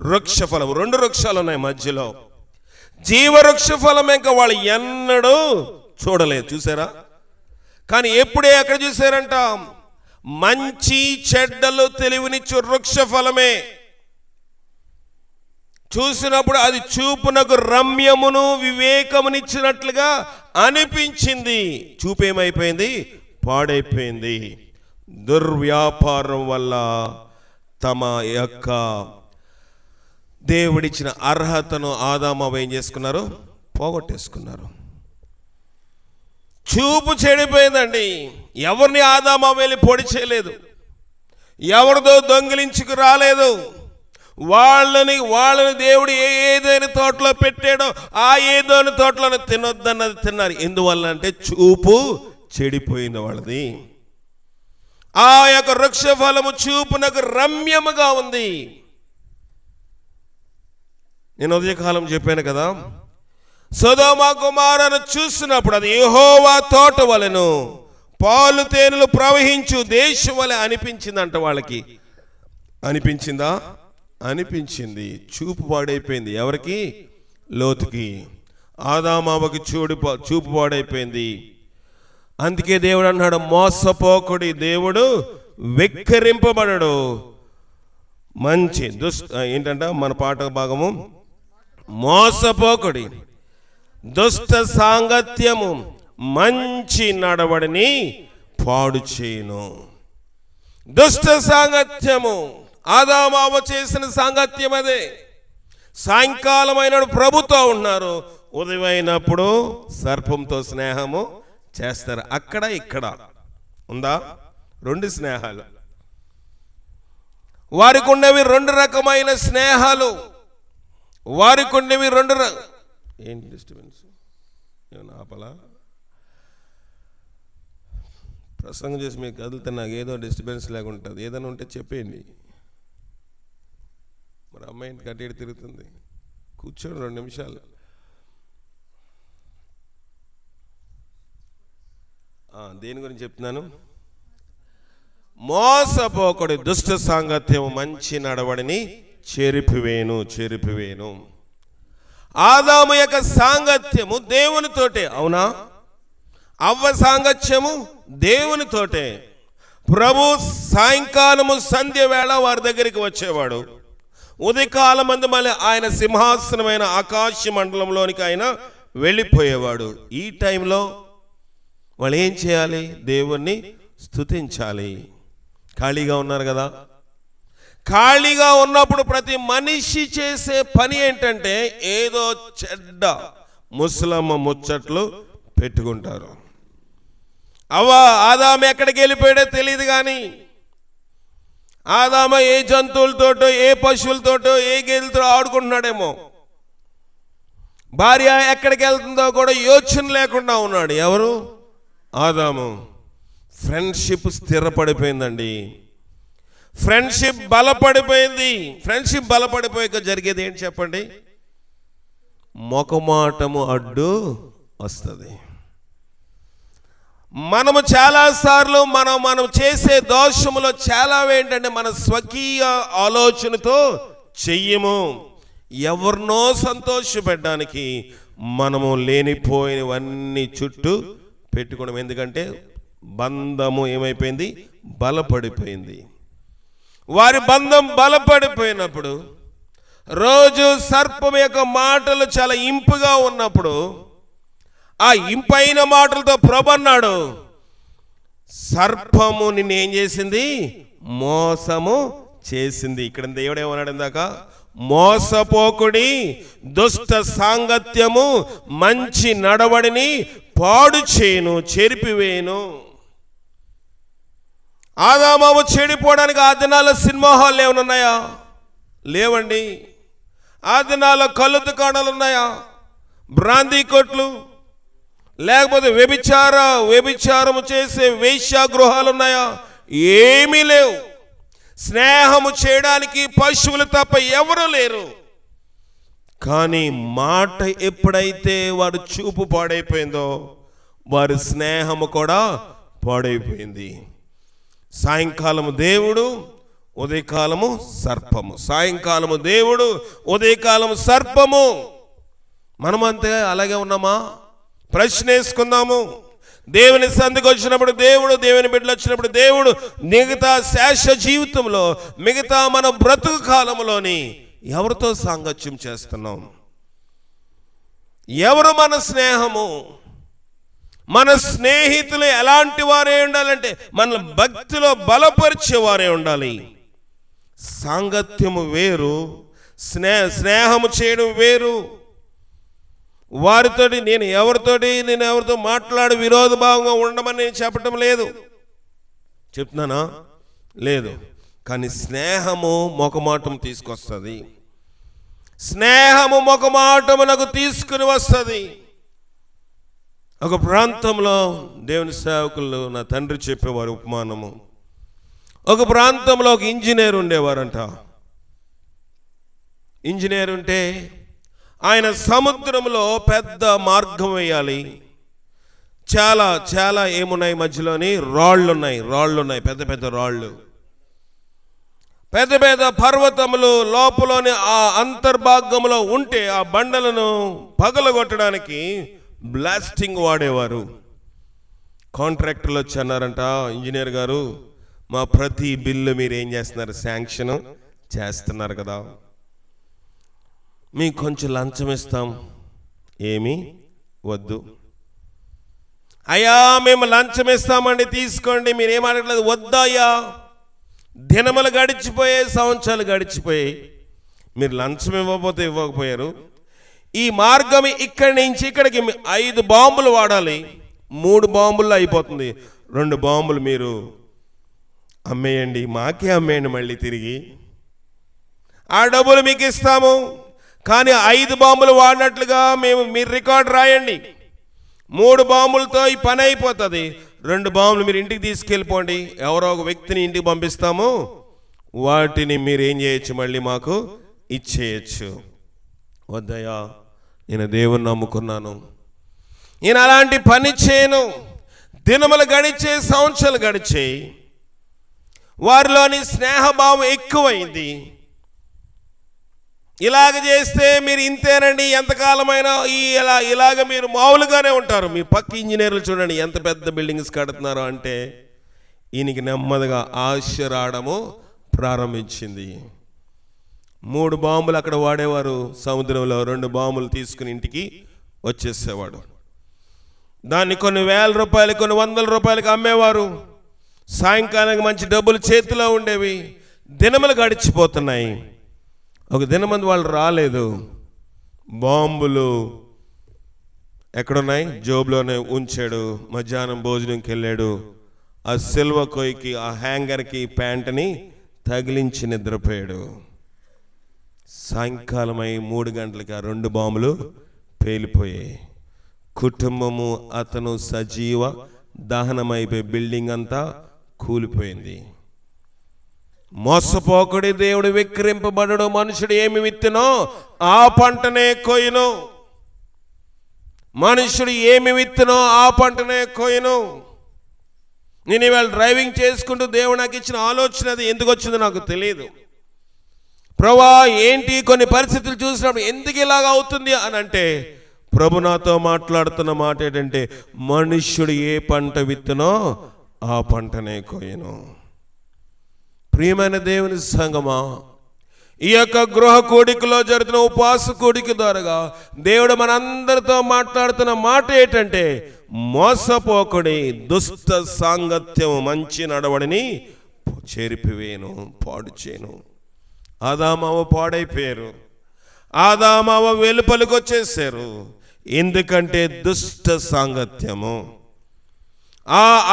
వృక్షఫలం. 2 వృక్షాలు ఉన్నాయి మధ్యలో. జీవవృక్ష ఫలం ఇంకా వాళ్ళు ఎన్నడూ చూడలేదు, చూసారా? కానీ ఎప్పుడే ఎక్కడ చూసారంట? మంచి చెడ్డలు తెలివినిచ్చు వృక్ష ఫలమే చూసినప్పుడు అది చూపునకు రమ్యమును వివేకమునిచ్చినట్లుగా అనిపించింది. చూపేమైపోయింది? పాడైపోయింది. దుర్వ్యాపారం వల్ల తమ యొక్క దేవుడిచ్చిన అర్హతను ఆదాము అవ్వ ఏం చేసుకున్నారు? పోగొట్టేసుకున్నారు. చూపు చెడిపోయిందండి. ఎవరిని ఆదాము అవ్వ వెళ్ళి పొడి చేయలేదు, ఎవరిదో దొంగిలించుకు రాలేదు. వాళ్ళని దేవుడు ఏదైనా తోటలో పెట్టాడో ఆ ఏదైనా తోటలో తినొద్దన్నది తిన్నారు. ఎందువల్ల అంటే చూపు చెడిపోయింది వాళ్ళది. ఆ యొక్క వృక్ష ఫలము చూపునకు రమ్యముగా ఉంది. నేను ఉదయకాలం చెప్పాను కదా, సొదొమ గొమొర్రాను చూసినప్పుడు అది యెహోవా తోట వలెను పాలు తేనెలు ప్రవహించు దేశం వలె అనిపించిందంట. వాళ్ళకి అనిపించిందా? అనిపించింది. చూపు పాడైపోయింది. ఎవరికి? లోతుకి. ఆదాము అవ్వకి చూపు పాడైపోయింది. అందుకే దేవుడు అన్నాడు, మోసపోకుడి, దేవుడు వెక్కిరింపబడడు. మంచి ఏంటంట మన పాట భాగము, మోసపోకుడి, దుష్ట సాంగత్యము మంచి నడవడిని పాడు చేయును. దుష్ట సాంగత్యము ఆదాము అవ్వ చేసిన సాంగత్యం అదే. సాయంకాలం అయినాడు ప్రభుతో ఉన్నారు, ఉదయమైనప్పుడు సర్పంతో స్నేహము చేస్తారు. అక్కడ ఇక్కడ ఉందా? 2 స్నేహాలు. వారికి ఉన్నవి 2 రకమైన స్నేహాలు. వారికి ఉన్నవి 2 ఏంటి డిస్టర్బెన్స్? ఏమన్నా ఆపలా? ప్రసంగం చేసి మీకు కదిలితే నాకు ఏదో డిస్టర్బెన్స్ లాగా ఉంటుంది. ఏదైనా ఉంటే చెప్పేయండి. మరి అమ్మాయిని కట్టేడు తిరుగుతుంది. కూర్చోండి 2 నిమిషాలు. దేని గురించి చెప్తున్నాను? మోసపోకుడి దుష్ట సాంగత్యము మంచి నడవడిని చెరిపివేను. ఆదాము యొక్క సాంగత్యము దేవునితోటే, అవునా? అవ్వ సాంగత్యము దేవునితోటే. ప్రభు సాయంకాలము సంధ్య వేళ వారి దగ్గరికి వచ్చేవాడు. ఉదయకాలం మందు మళ్ళీ ఆయన సింహాసనమైన ఆకాశ మండలంలోనికి ఆయన వెళ్ళిపోయేవాడు. ఈ టైంలో వాళ్ళు ఏం చేయాలి? దేవుణ్ణి స్తుతించాలి. ఖాళీగా ఉన్నారు కదా. ఖాళీగా ఉన్నప్పుడు ప్రతి మనిషి చేసే పని ఏంటంటే ఏదో చెడ్డ ముసలమ్మ ముచ్చట్లు పెట్టుకుంటారు. ఆదాము ఎక్కడికి వెళ్ళిపోయాడో తెలియదు, కానీ ఆదాము ఏ జంతువులతోటో ఏ పశువులతోటో ఏ గేదెలతో ఆడుకుంటున్నాడేమో. భార్య ఎక్కడికి వెళ్తుందో కూడా యోచన లేకుండా ఉన్నాడు. ఎవరు? ఆదాము. ఫ్రెండ్షిప్ స్థిరపడిపోయిందండి. ఫ్రెండ్షిప్ బలపడిపోయింది. ఫ్రెండ్షిప్ బలపడిపోయాక జరిగేది ఏంటి చెప్పండి? మొకమాటము అడ్డు వస్తుంది. మనము చాలాసార్లు మనం చేసే దోషములో చాలా ఏంటంటే మన స్వకీయ ఆలోచనతో చెయ్యము. ఎవరినో సంతోషపెట్టడానికి మనము లేనిపోయినవన్నీ చుట్టూ పెట్టుకోవడం. ఎందుకంటే బంధము ఏమైపోయింది? బలపడిపోయింది. వారి బంధం బలపడిపోయినప్పుడు, రోజు సర్పం యొక్క మాటలు చాలా ఇంపుగా ఉన్నప్పుడు, ఆ ఇంపైన మాటలతో ప్రభు అన్నాడు, సర్పము నిన్ను ఏం చేసింది? మోసము చేసింది. ఇక్కడ దేవుడు ఏమన్నాడు ఇందాక? మోసపోకుడి దుష్ట సాంగత్యము మంచి నడవడిని పాడు చేయను, చెరిపివేను. ఆదాము చెడిపోవడానికి ఆ దినాల్లో సినిమా హాల్ ఏమైనా ఉన్నాయా? లేవండి. ఆ దినాల్లో కళ్ళు దుకాణాలు ఉన్నాయా? బ్రాందీ కొట్లు, లేకపోతే వ్యభిచారము చేసే వేశ్యాగృహాలు ఉన్నాయా? ఏమీ లేవు. స్నేహము చేయడానికి పశువులు తప్ప ఎవరు లేరు. కానీ మాట ఎప్పుడైతే వారి చూపు పాడైపోయిందో వారి స్నేహము కూడా పాడైపోయింది. సాయంకాలము దేవుడు, ఉదయకాలము సర్పము. సాయంకాలము దేవుడు, ఉదయకాలము సర్పము. మనమంతే అలాగే ఉన్నామా? ప్రశ్న వేసుకుందాము. దేవుని సంధికి వచ్చినప్పుడు దేవుడు, దేవుని బిడ్డలు వచ్చినప్పుడు దేవుడు, మిగతా శేష జీవితంలో, మిగతా మన బ్రతుకు కాలంలోని ఎవరితో సాంగత్యం చేస్తున్నాం? ఎవరు మన స్నేహము? మన స్నేహితులు ఎలాంటి వారే ఉండాలంటే మన భక్తిలో బలపరిచేవారే ఉండాలి. సాంగత్యము వేరు, స్నేహము చేయడం వేరు. వారితోటి నేను ఎవరితో మాట్లాడి విరోధ భావంగా ఉండమని నేను చెప్పటం లేదు, చెప్తున్నానా? లేదు. కానీ స్నేహము మొకమాటం తీసుకొస్తుంది. స్నేహము మొకమాటమునకు తీసుకుని వస్తుంది. ఒక ప్రాంతంలో దేవుని సేవకులు నా తండ్రి చెప్పేవారు ఉపమానము. ఒక ప్రాంతంలో ఒక ఇంజనీర్ ఉండేవారంట. ఇంజనీర్ ఉంటే ఆయన సముద్రంలో పెద్ద మార్గం వేయాలి. చాలా చాలా ఏమున్నాయి మధ్యలోని? రాళ్ళు ఉన్నాయి, పెద్ద పెద్ద రాళ్ళు, పెద్ద పెద్ద పర్వతములు లోపలోని ఆ అంతర్భాగంలో ఉంటే ఆ బండలను పగలగొట్టడానికి బ్లాస్టింగ్ వాడేవారు. కాంట్రాక్టర్లు వచ్చి అన్నారంట, ఇంజనీర్ గారు మా ప్రతి బిల్లు మీరు ఏం చేస్తున్నారు? శాంక్షన్ చేస్తున్నారు కదా, మీకు కొంచెం లంచం ఇస్తాం. ఏమీ వద్దు. అయ్యా మేము లంచం ఇస్తామండి, తీసుకోండి. మీరేం అడగలేదు. వద్దయ్యా, దినములు గడిచిపోయాయి, సంవత్సరాలు గడిచిపోయాయి, మీరు లంచం ఇవ్వకపోయారు. ఈ మార్గం ఇక్కడి నుంచి ఇక్కడికి 5 బాంబులు వాడాలి. 3 బాంబుల్లో అయిపోతుంది. 2 బాంబులు మీరు అమ్మేయండి, మాకే అమ్మేయండి, మళ్ళీ తిరిగి ఆ డబ్బులు మీకు ఇస్తాము. కానీ 5 బాంబులు వాడినట్లుగా మీరు రికార్డు రాయండి. 3 బాంబులతో ఈ పని అయిపోతుంది. 2 బాంబులు మీరు ఇంటికి తీసుకెళ్ళిపోండి. ఎవరో ఒక వ్యక్తిని ఇంటికి పంపిస్తాము, వాటిని మీరు ఏం చేయొచ్చు? మళ్ళీ మాకు ఇచ్చేయచ్చు. వద్దయ్యా, నేను దేవుని నమ్ముకున్నాను, నేను అలాంటి పని చేయను. దినములు గడిచే, సంవత్సరాలు గడిచేయి. వారిలోని స్నేహభావం ఎక్కువైంది. ఇలాగ చేస్తే మీరు ఇంతేనండి, ఎంతకాలమైనా ఇలాగ మీరు మామూలుగానే ఉంటారు. మీ పక్క ఇంజనీర్లు చూడండి ఎంత పెద్ద బిల్డింగ్స్ కడుతున్నారు అంటే, ఈయనకి నెమ్మదిగా ఆశ రావడము ప్రారంభించింది. 3 బాంబులు అక్కడ వాడేవారు సముద్రంలో, 2 బాంబులు తీసుకుని ఇంటికి వచ్చేసేవాడు. దాన్ని కొన్ని వేల రూపాయలు, కొన్ని వందల రూపాయలకి అమ్మేవారు. సాయంకాలానికి మంచి డబ్బులు చేతిలో ఉండేవి. దినములు గడిచిపోతున్నాయి. ఒక దినమంది వాళ్ళు రాలేదు. బాంబులు ఎక్కడున్నాయి? జోబులోనే ఉంచాడు. మధ్యాహ్నం భోజనంకి వెళ్ళాడు. ఆ సిల్వ కొయ్యకి, ఆ హ్యాంగర్కి ప్యాంటుని తగిలించి నిద్రపోయాడు. సాయంకాలమై 3 గంటలకి ఆ 2 బాంబులు పేలిపోయాయి. కుటుంబము, అతను సజీవ దహనమైపోయి బిల్డింగ్ అంతా కూలిపోయింది. మోసపోకుడి, దేవుడు విక్రింపబడడు. మనుషుడు ఏమి విత్తునో ఆ పంటనే కొయ్యును. మనుషుడు ఏమి విత్తునో ఆ పంటనే కొయ్యును. నేను ఇవాళ డ్రైవింగ్ చేసుకుంటూ దేవుడు నాకు ఇచ్చిన ఆలోచన అది ఎందుకు వచ్చిందో నాకు తెలియదు. ప్రభువా ఏంటి కొన్ని పరిస్థితులు చూసినప్పుడు ఎందుకు ఇలాగ అవుతుంది అని అంటే, ప్రభు నాతో మాట్లాడుతున్న మాట ఏంటంటే, మనుష్యుడు ఏ పంట విత్తునో ఆ పంటనే కొయ్యను. ప్రియమైన దేవుని సంగమా, ఈ యొక్క గృహ కూడికలో జరుగుతున్న ఉపవాస కూడిక ద్వారా దేవుడు మనందరితో మాట్లాడుతున్న మాట ఏంటంటే, మోసపోకుడి, దుష్ట సాంగత్యం మంచి నడవడిని చెరిపివేను, పాడు చేయను. ఆదామవ్వ పాడైపోయారు. ఆదామవ్వ వెలుపలికి వచ్చేసారు. ఎందుకంటే దుష్ట సాంగత్యము.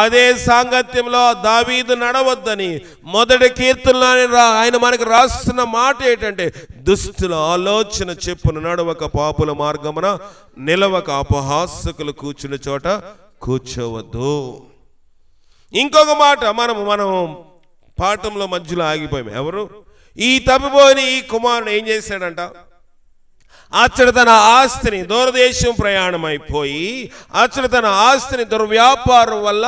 అదే సాంగత్యంలో దావీదు నడవద్దని మొదటి కీర్తనలో ఆయన మనకు రాస్తున్న మాట ఏంటంటే, దుష్టుల ఆలోచన చెప్పును నడవక, పాపుల మార్గమున నిలవక, అపహాసకులు కూర్చున్న చోట కూర్చోవద్దు. ఇంకొక మాట మనం పాఠంలో మధ్యలో ఆగిపోయాం. ఎవరు? ఈ తప్పిపోయిన ఈ కుమారుడు ఏం చేశాడంట? అతడు తన ఆస్తిని, దూరదేశం ప్రయాణం అయిపోయి అతడు తన ఆస్తిని దుర్వ్యాపారం వల్ల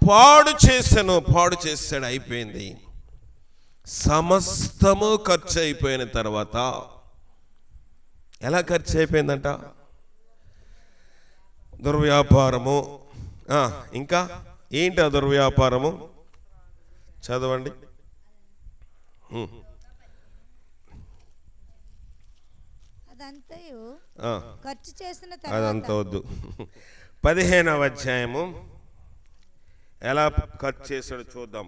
పాడు చేశాడు. అయిపోయింది. సమస్తము ఖర్చు అయిపోయిన తర్వాత ఎలా ఖర్చు అయిపోయిందంట? దుర్వ్యాపారము. ఇంకా ఏంటి ఆ దుర్వ్యాపారము? చదవండి. అదంతా వద్దు. 15వ అధ్యాయము ఎలా ఖర్చు చేశాడో చూద్దాం.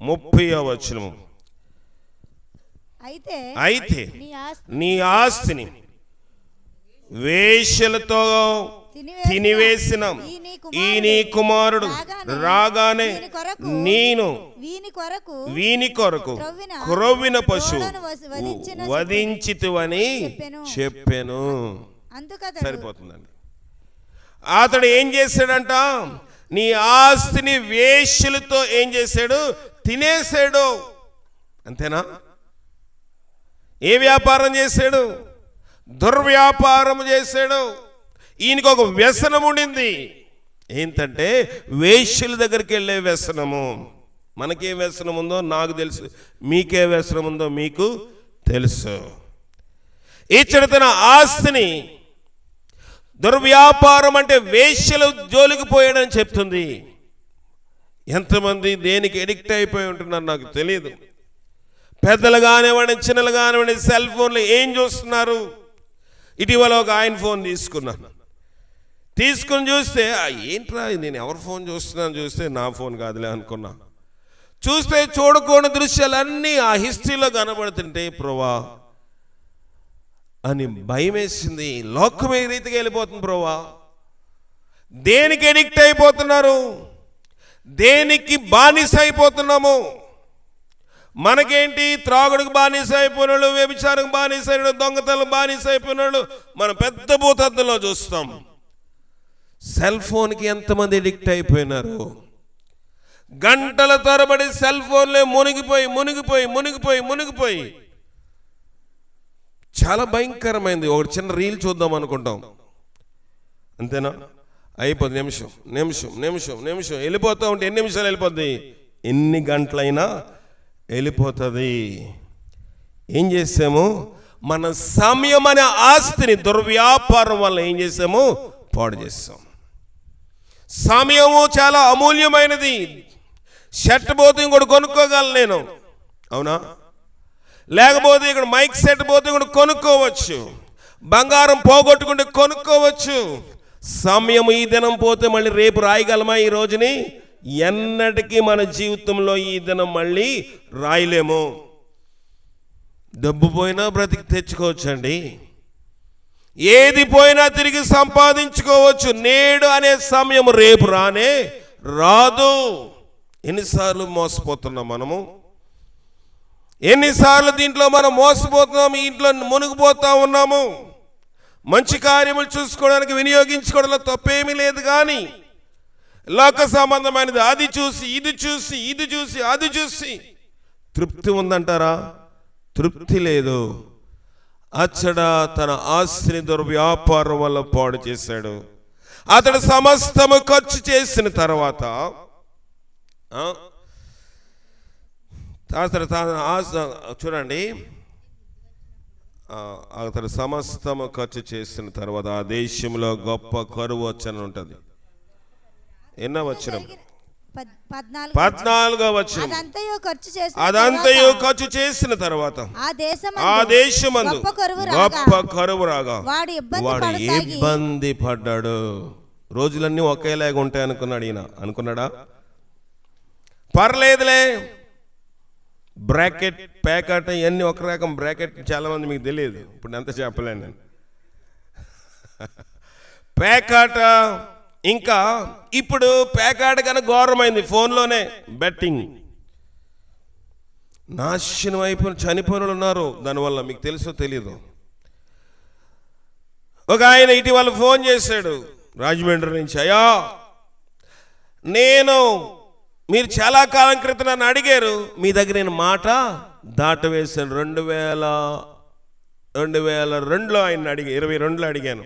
30వ వచనము. అయితే నీ ఆస్తిని వేశ్యలతో తినివేసిన ఈ నీ కుమారుడు రాగానే నేను వీని కొరకు క్రొవ్విన పశువు వధించితివని చెప్పాను. సరిపోతుందండి. అతడు ఏం చేశాడంట? నీ ఆస్తిని వేశ్యలతో ఏం చేశాడు? తినేశాడు. అంతేనా? ఏ వ్యాపారం చేశాడు? దుర్వ్యాపారం చేశాడు. ఈయనకు ఒక వ్యసనం ఉండింది. ఏంటంటే వేశ్యల దగ్గరికి వెళ్ళే వ్యసనము. మనకే వ్యసనం ఉందో నాకు తెలుసు, మీకే వ్యసనం ఉందో మీకు తెలుసు. ఇతడు తన ఆస్తిని, దుర్వ్యాపారం అంటే వేశ్యలు జోలికి పోయాడని చెప్తుంది. ఎంతమంది దేనికి ఎడిక్ట్ అయిపోయి ఉంటున్నారు నాకు తెలియదు. పెద్దలు కానివ్వండి, చిన్నలు కానివ్వండి, సెల్ ఫోన్లు ఏం చూస్తున్నారు? ఇటీవల ఒక ఆయన ఫోన్ తీసుకుని చూస్తే ఏంట్రా నేను ఎవరు ఫోన్ చూస్తున్నాను చూస్తే నా ఫోన్ కాదులే అనుకున్నా. చూస్తే చూడకూడని దృశ్యాలన్నీ ఆ హిస్టరీలో కనబడుతుంటే ప్రభువా అని భయం వేసింది. లోకమే రీతిగా వెళ్ళిపోతుంది ప్రభువా. దేనికి ఎడిక్ట్ అయిపోతున్నారు? దేనికి బానిస అయిపోతున్నాము? మనకేంటి? త్రాగుడికి బానిస అయిపోయినాడు, వ్యభిచారం బానిస అయినాడు, దొంగతనం బానిస అయిపోయినాడు. మనం పెద్ద భూతద్దంలో చూస్తాం. సెల్ ఫోన్కి ఎంతమంది ఎడిక్ట్ అయిపోయినారు? గంటల తరబడి సెల్ ఫోన్లే మునిగిపోయి చాలా భయంకరమైంది. ఒక చిన్న రీల్ చూద్దాం అనుకుంటాం, అంతేనా? అయిపోద్ది నిమిషం వెళ్ళిపోతూ ఉంటే ఎన్ని నిమిషాలు వెళ్ళిపోద్ది? ఎన్ని గంటలైనా వెళ్ళిపోతుంది. ఏం చేసాము? మన సమయం అనే ఆస్తిని దుర్వ్యాపారం వల్ల ఏం చేసాము? పాడు చేస్తాం. సమయము చాలా అమూల్యమైనది. షర్ట్ పోతే ఇంకోటి కొనుక్కోగలను నేను, అవునా? లేకపోతే ఇక్కడ మైక్ సెట్ పోతే కూడా కొనుక్కోవచ్చు. బంగారం పోగొట్టుకుంటే కొనుక్కోవచ్చు. సమయం ఈ దినం పోతే మళ్ళీ రేపు రాయగలమా? ఈ రోజుని ఎన్నటికీ మన జీవితంలో ఈ దినం మళ్ళీ రాయలేము. డబ్బు పోయినా బ్రతికి తెచ్చుకోవచ్చు అండి. ఏది పోయినా తిరిగి సంపాదించుకోవచ్చు. నేడు అనే సమయం రేపు రానే రాదు. ఎన్నిసార్లు మోసపోతున్నాం మనము, ఎన్నిసార్లు దీంట్లో మనం మోసపోతున్నాము, ఇంట్లో మునిగిపోతా ఉన్నాము. మంచి కార్యములు చూసుకోవడానికి వినియోగించుకోవడంలో తప్పేమీ లేదు, కానీ లోక సంబంధమైనది అది చూసి ఇది చూసి ఇది చూసి అది చూసి తృప్తి ఉందంటారా? తృప్తి లేదు. అచ్చడ తన ఆస్తిని దుర్వ్యాపారం వల్ల పాడు చేశాడు. అతడు సమస్తము ఖర్చు చేసిన తర్వాత చూడండి, అతడు సమస్తము ఖర్చు చేసిన తర్వాత ఆ దేశంలో గొప్ప కరువు వచ్చని ఉంటుంది. ఎన్నో వచనం? 14వ వచనం. అదంతయు ఖర్చు చేసిన తర్వాత ఆ దేశమందు గొప్ప కరువు రాగా వాడు ఇబ్బంది పడ్డాడు. రోజులన్నీ ఒకేలాగా ఉంటాయి అనుకున్నాడు ఈయన. అనుకున్నాడా? పర్లేదులే, బ్రాకెట్ ప్యాకెట్ ఇవన్నీ ఒక రకం. బ్రాకెట్ చాలా మంది మీకు తెలియదు, ఇప్పుడు ఎంత చెప్పలేను నేను. ప్యాకెట్ ఇంకా ఇప్పుడు ప్యాకెట్ కన్నా ఘోరమైంది. ఫోన్లోనే బెట్టింగ్. నాశనం అయిపోయిన చనిపోయిన ఉన్నారు దానివల్ల. మీకు తెలుసో తెలీదు. ఒక ఆయన ఇటీవల ఫోన్ చేశాడు రాజమండ్రి నుంచి. అయ్యా, మీరు చాలా కాలం క్రితం నన్ను అడిగారు, మీ దగ్గర నేను మాట దాటవేశాను. 2002లో ఆయన అడిగా, 22లో అడిగాను,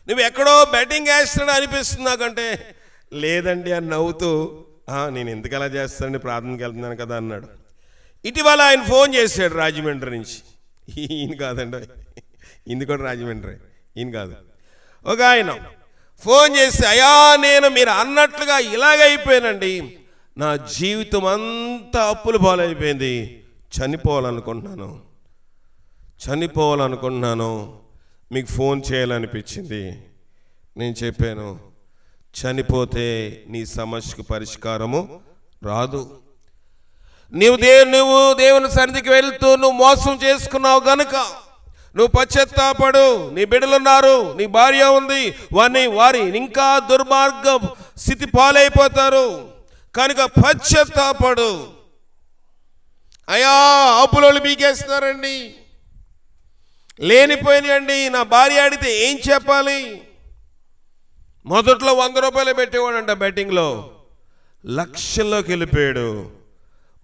నువ్వు ఎక్కడో బెట్టింగ్ వేస్తాడు అనిపిస్తుంది నాకంటే. లేదండి అని నవ్వుతూ, నేను ఎందుకు అలా చేస్తానండి, ప్రార్థనకి వెళ్తున్నాను కదా అన్నాడు. ఇటీవల ఆయన ఫోన్ చేశాడు రాజమండ్రి నుంచి. ఈయన కాదండి, ఇది కూడా రాజమండ్రి, ఈయన కాదు. ఒక ఆయన ఫోన్ చేసి, అయ్యా మీరు అన్నట్లుగా ఇలాగైపోయానండి, నా జీవితం అంతా అప్పుల పాలైపోయింది, చనిపోవాలనుకుంటున్నాను, మీకు ఫోన్ చేయాలనిపించింది. నేను చెప్పాను, చనిపోతే నీ సమస్యకు పరిష్కారము రాదు. నువ్వు దేవుని సన్నిధికి వెళ్తూ నువ్వు మోసం చేసుకున్నావు గనుక నువ్వు పశ్చాత్తాపడు. నీ బిడ్డలున్నారు, నీ భార్య ఉంది, వారి ఇంకా దుర్మార్గ స్థితి పాలైపోతారు కనుక పశ్చాత్తాపడు. అయ్యా, అప్పులోళ్ళు మీకేస్తున్నారండి, లేనిపోయినాయండి. నా భార్య అడిగితే ఏం చెప్పాలి? మొదట్లో 100 రూపాయలు పెట్టేవాడంట బెట్టింగ్లో, లక్షల్లోకి వెళ్ళిపోయాడు.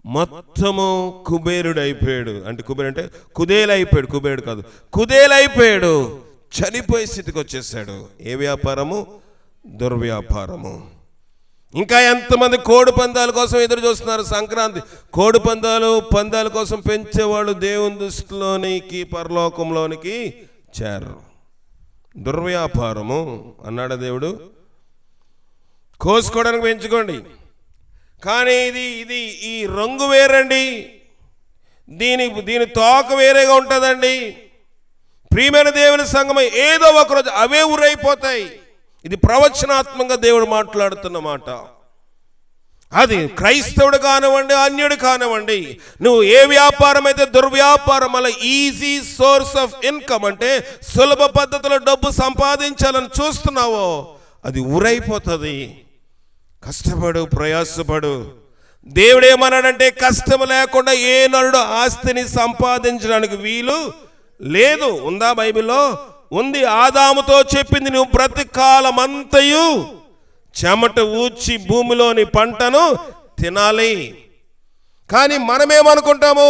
మొత్తము కుబేరుడు అయిపోయాడు. అంటే కుబేరు అంటే కుదేలైపోయాడు, కుబేరుడు కాదు, కుదేలైపోయాడు. చనిపోయే స్థితికి వచ్చేసాడు. ఏ వ్యాపారము? దుర్వ్యాపారము. ఇంకా ఎంతమంది కోడి పందాల కోసం ఎదురు చూస్తున్నారు? సంక్రాంతి కోడి పందాల కోసం పెంచేవాళ్ళు దేవుని దృష్టిలోనికి పరలోకంలోనికి చేరరు. దుర్వ్యాపారము అన్నాడు దేవుడు. కోసుకోవడానికి పెంచుకోండి, కానీ ఇది ఈ రంగు వేరండి, దీని తోక వేరేగా ఉంటుందండి. ప్రియమైన దేవుని సంగమం, ఏదో ఒకరోజు అవే ఊరైపోతాయి. ఇది ప్రవచనాత్మకంగా దేవుడు మాట్లాడుతున్న మాట. అది క్రైస్తవుడు కానివ్వండి, అన్యుడు కానివ్వండి, నువ్వు ఏ వ్యాపారం అయితే దుర్వ్యాపారం అలా ఈజీ సోర్స్ ఆఫ్ ఇన్కమ్ అంటే సులభ పద్ధతిలో డబ్బు సంపాదించాలని చూస్తున్నావో అది ఊరైపోతుంది. కష్టపడు, ప్రయాసపడు. దేవుడు ఏమన్నాడంటే, కష్టం లేకుండా ఏ నరుడు ఆస్తిని సంపాదించడానికి వీలు లేదు. ఉందా బైబిల్లో? ఉంది. ఆదాముతో చెప్పింది, నువ్వు బ్రతికాలమంతయు చెమట ఊడ్చి భూమిలోని పంటను తినాలి. కానీ మనమేమనుకుంటాము,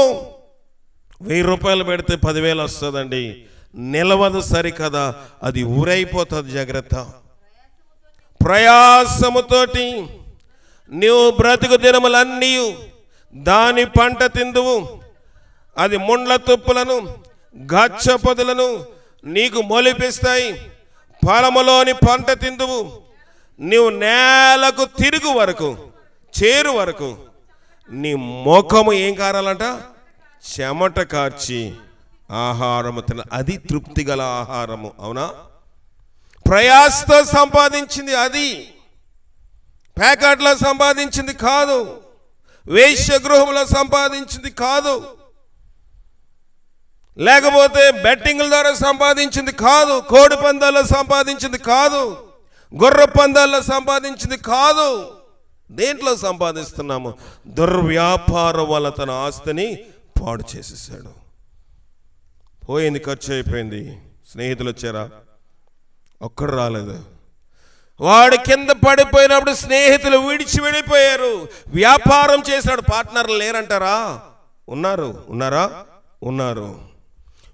1000 రూపాయలు పెడితే 10,000 వస్తుందండి, నిలవదు. సరికదా, అది ఊరైపోతుంది. జాగ్రత్త. ప్రయాసముతోటి నువ్వు బ్రతుకు దినములన్నీ దాని పంట తిందువు, అది ముండ్ల తుప్పులను గచ్చ పొదలను నీకు మొలిపిస్తాయి. పొలములోని పంట తిందువు, నీవు నేలకు తిరుగు వరకు చేరు వరకు నీ ముఖము ఏం కారాలంట? చెమట కార్చి ఆహారము తిన. అది తృప్తి గల ఆహారము. అవునా? ప్రయాసతో సంపాదించింది అది, ప్యాకెట్లో సంపాదించింది కాదు, వేశ్యగృహంలో సంపాదించింది కాదు, లేకపోతే బెట్టింగ్ల ద్వారా సంపాదించింది కాదు, కోడి పందాల్లో సంపాదించింది కాదు, గుర్ర పందాల్లో సంపాదించింది కాదు. దేంట్లో సంపాదిస్తున్నాము? దుర్వ్యాపారం వల్ల తన ఆస్తిని పాడు చేసేసాడు. పోయింది, ఖర్చు అయిపోయింది. స్నేహితులు వచ్చారా? ఒక్కడు రాలేదు. వాడు కింద పడిపోయినప్పుడు స్నేహితులు విడిచి వెళ్ళిపోయారు. వ్యాపారం చేశాడు. పార్ట్నర్లు లేరంటారా? ఉన్నారు. ఉన్నారా? ఉన్నారు.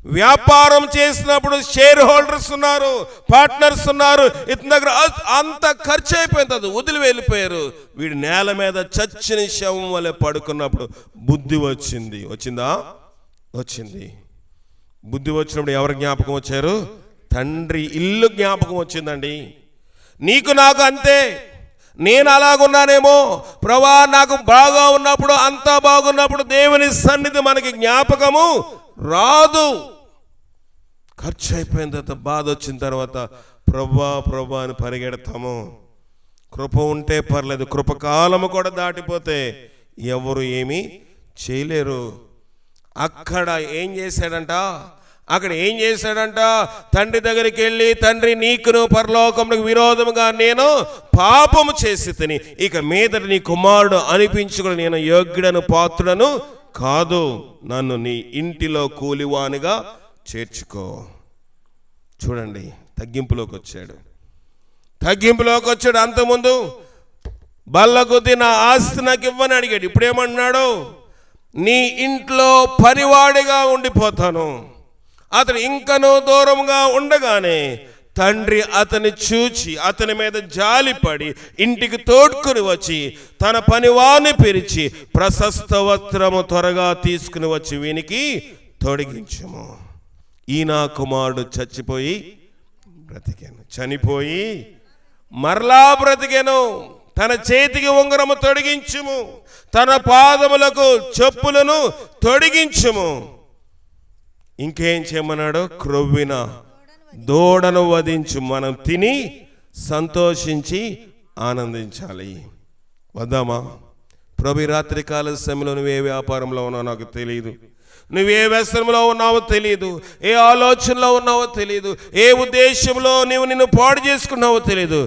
వ్యాపారం చేసినప్పుడు షేర్ హోల్డర్స్ ఉన్నారు, పార్ట్నర్స్ ఉన్నారు. ఇతని దగ్గర అంత ఖర్చు అయిపోయింది, అది వదిలి వెళ్ళిపోయారు. వీడు నేల మీద చచ్చిన శవం వలె పడుకున్నప్పుడు బుద్ధి వచ్చింది. వచ్చిందా? వచ్చింది. బుద్ధి వచ్చినప్పుడు ఎవరు జ్ఞాపకం వచ్చారు? తండ్రి ఇల్లు జ్ఞాపకం వచ్చిందండి. నీకు నాకు అంతే. నేను అలాగున్నానేమో ప్రభా, నాకు బాగా ఉన్నప్పుడు, అంతా బాగున్నప్పుడు దేవుని సన్నిధి మనకి జ్ఞాపకము రాదు. ఖర్చు అయిపోయిన తర్వాత, బాధ వచ్చిన తర్వాత ప్రభా ప్రభా అని పరిగెడతాము. కృప ఉంటే పర్లేదు, కృపకాలము కూడా దాటిపోతే ఎవరు ఏమీ చేయలేరు. అక్కడ ఏం చేశాడంట? తండ్రి దగ్గరికి వెళ్ళి, తండ్రి నీకును పరలోకమునకు విరోధముగా నేను పాపము చేసి తిని, ఇక మీద నీ కుమారుడు అనిపించుకుని నేను యోగ్యుడను పాత్రుడను కాదు, నన్ను నీ ఇంటిలో కూలివానిగా చేర్చుకో. చూడండి, తగ్గింపులోకి వచ్చాడు. అంతకుముందు బల్ల కొద్ది నా ఆస్తి నాకు ఇవ్వని అడిగాడు. ఇప్పుడేమన్నాడు? నీ ఇంట్లో పనివాడిగా ఉండిపోతాను. అతను ఇంకనూ దూరంగా ఉండగానే తండ్రి అతని చూచి అతని మీద జాలిపడి ఇంటికి తోడ్కొని వచ్చి తన పనివాణ్ణి పిలిచి, ప్రశస్త వస్త్రము త్వరగా తీసుకుని వచ్చి వీనికి తొడిగించుము. ఈ నా కుమారుడు చనిపోయి మరలా బ్రతికెను. తన చేతికి ఉంగరము తొడిగించుము, తన పాదములకు చెప్పులను తొడిగించుము. ఇంకేం చేయమన్నాడు? క్రొవ్విన దూడను వధించు, మనం తిని సంతోషించి ఆనందించాలి. వద్దామా? ప్రభు, రాత్రికాల సమయంలో నువ్వే వ్యాపారంలో ఉన్నావు నాకు తెలియదు, నువ్వే వ్యసనంలో ఉన్నావో తెలియదు, ఏ ఆలోచనలో ఉన్నావో తెలియదు, ఏ ఉద్దేశంలో నిన్ను పాడు చేసుకున్నావో తెలియదు.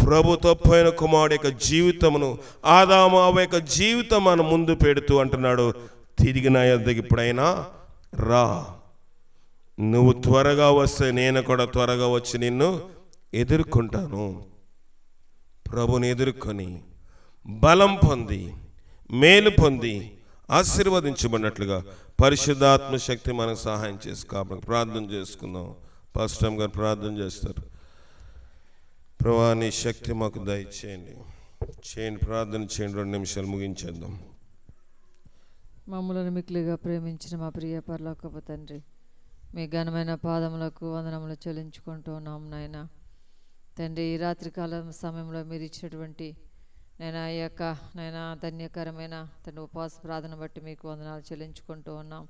ప్రభు తప్పైన కుమారుడు యొక్క జీవితమును, ఆదాము అవ్వ యొక్క జీవితం మన ముందు పెడుతూ అంటున్నాడు, తిరిగి నా యొద్దకు ఇప్పుడైనా రా. నువ్వు త్వరగా వస్తే నేను కూడా త్వరగా వచ్చి నిన్ను ఎదుర్కొంటాను. ప్రభుని ఎదుర్కొని బలం పొంది, మేలు పొంది, ఆశీర్వదించబడినట్లుగా పరిశుద్ధాత్మ శక్తి మనకు సహాయం చేసి కాబట్టి ప్రార్థన చేసుకుందాం. పాస్టర్ గారు ప్రార్థన చేస్తారు. ప్రభువా, నీ శక్తి మాకు దయచేయండి. ప్రార్థన చేయండి. 2 నిమిషాలు ముగించేద్దాం. మమ్మలను మిక్కిలిగా ప్రేమించిన మా ప్రియ పరలోకపు తండ్రి, మీ ఘనమైన పాదములకు వందనములు చెల్లించుకుంటూ ఉన్నాం నాయన. తండ్రి, ఈ రాత్రికాల సమయంలో మీరు ఇచ్చినటువంటి నైనా ఈ యొక్క ధన్యకరమైన తండ్రి ఉపవాస ప్రార్థన బట్టి మీకు వందనాలు చెల్లించుకుంటూ ఉన్నాం.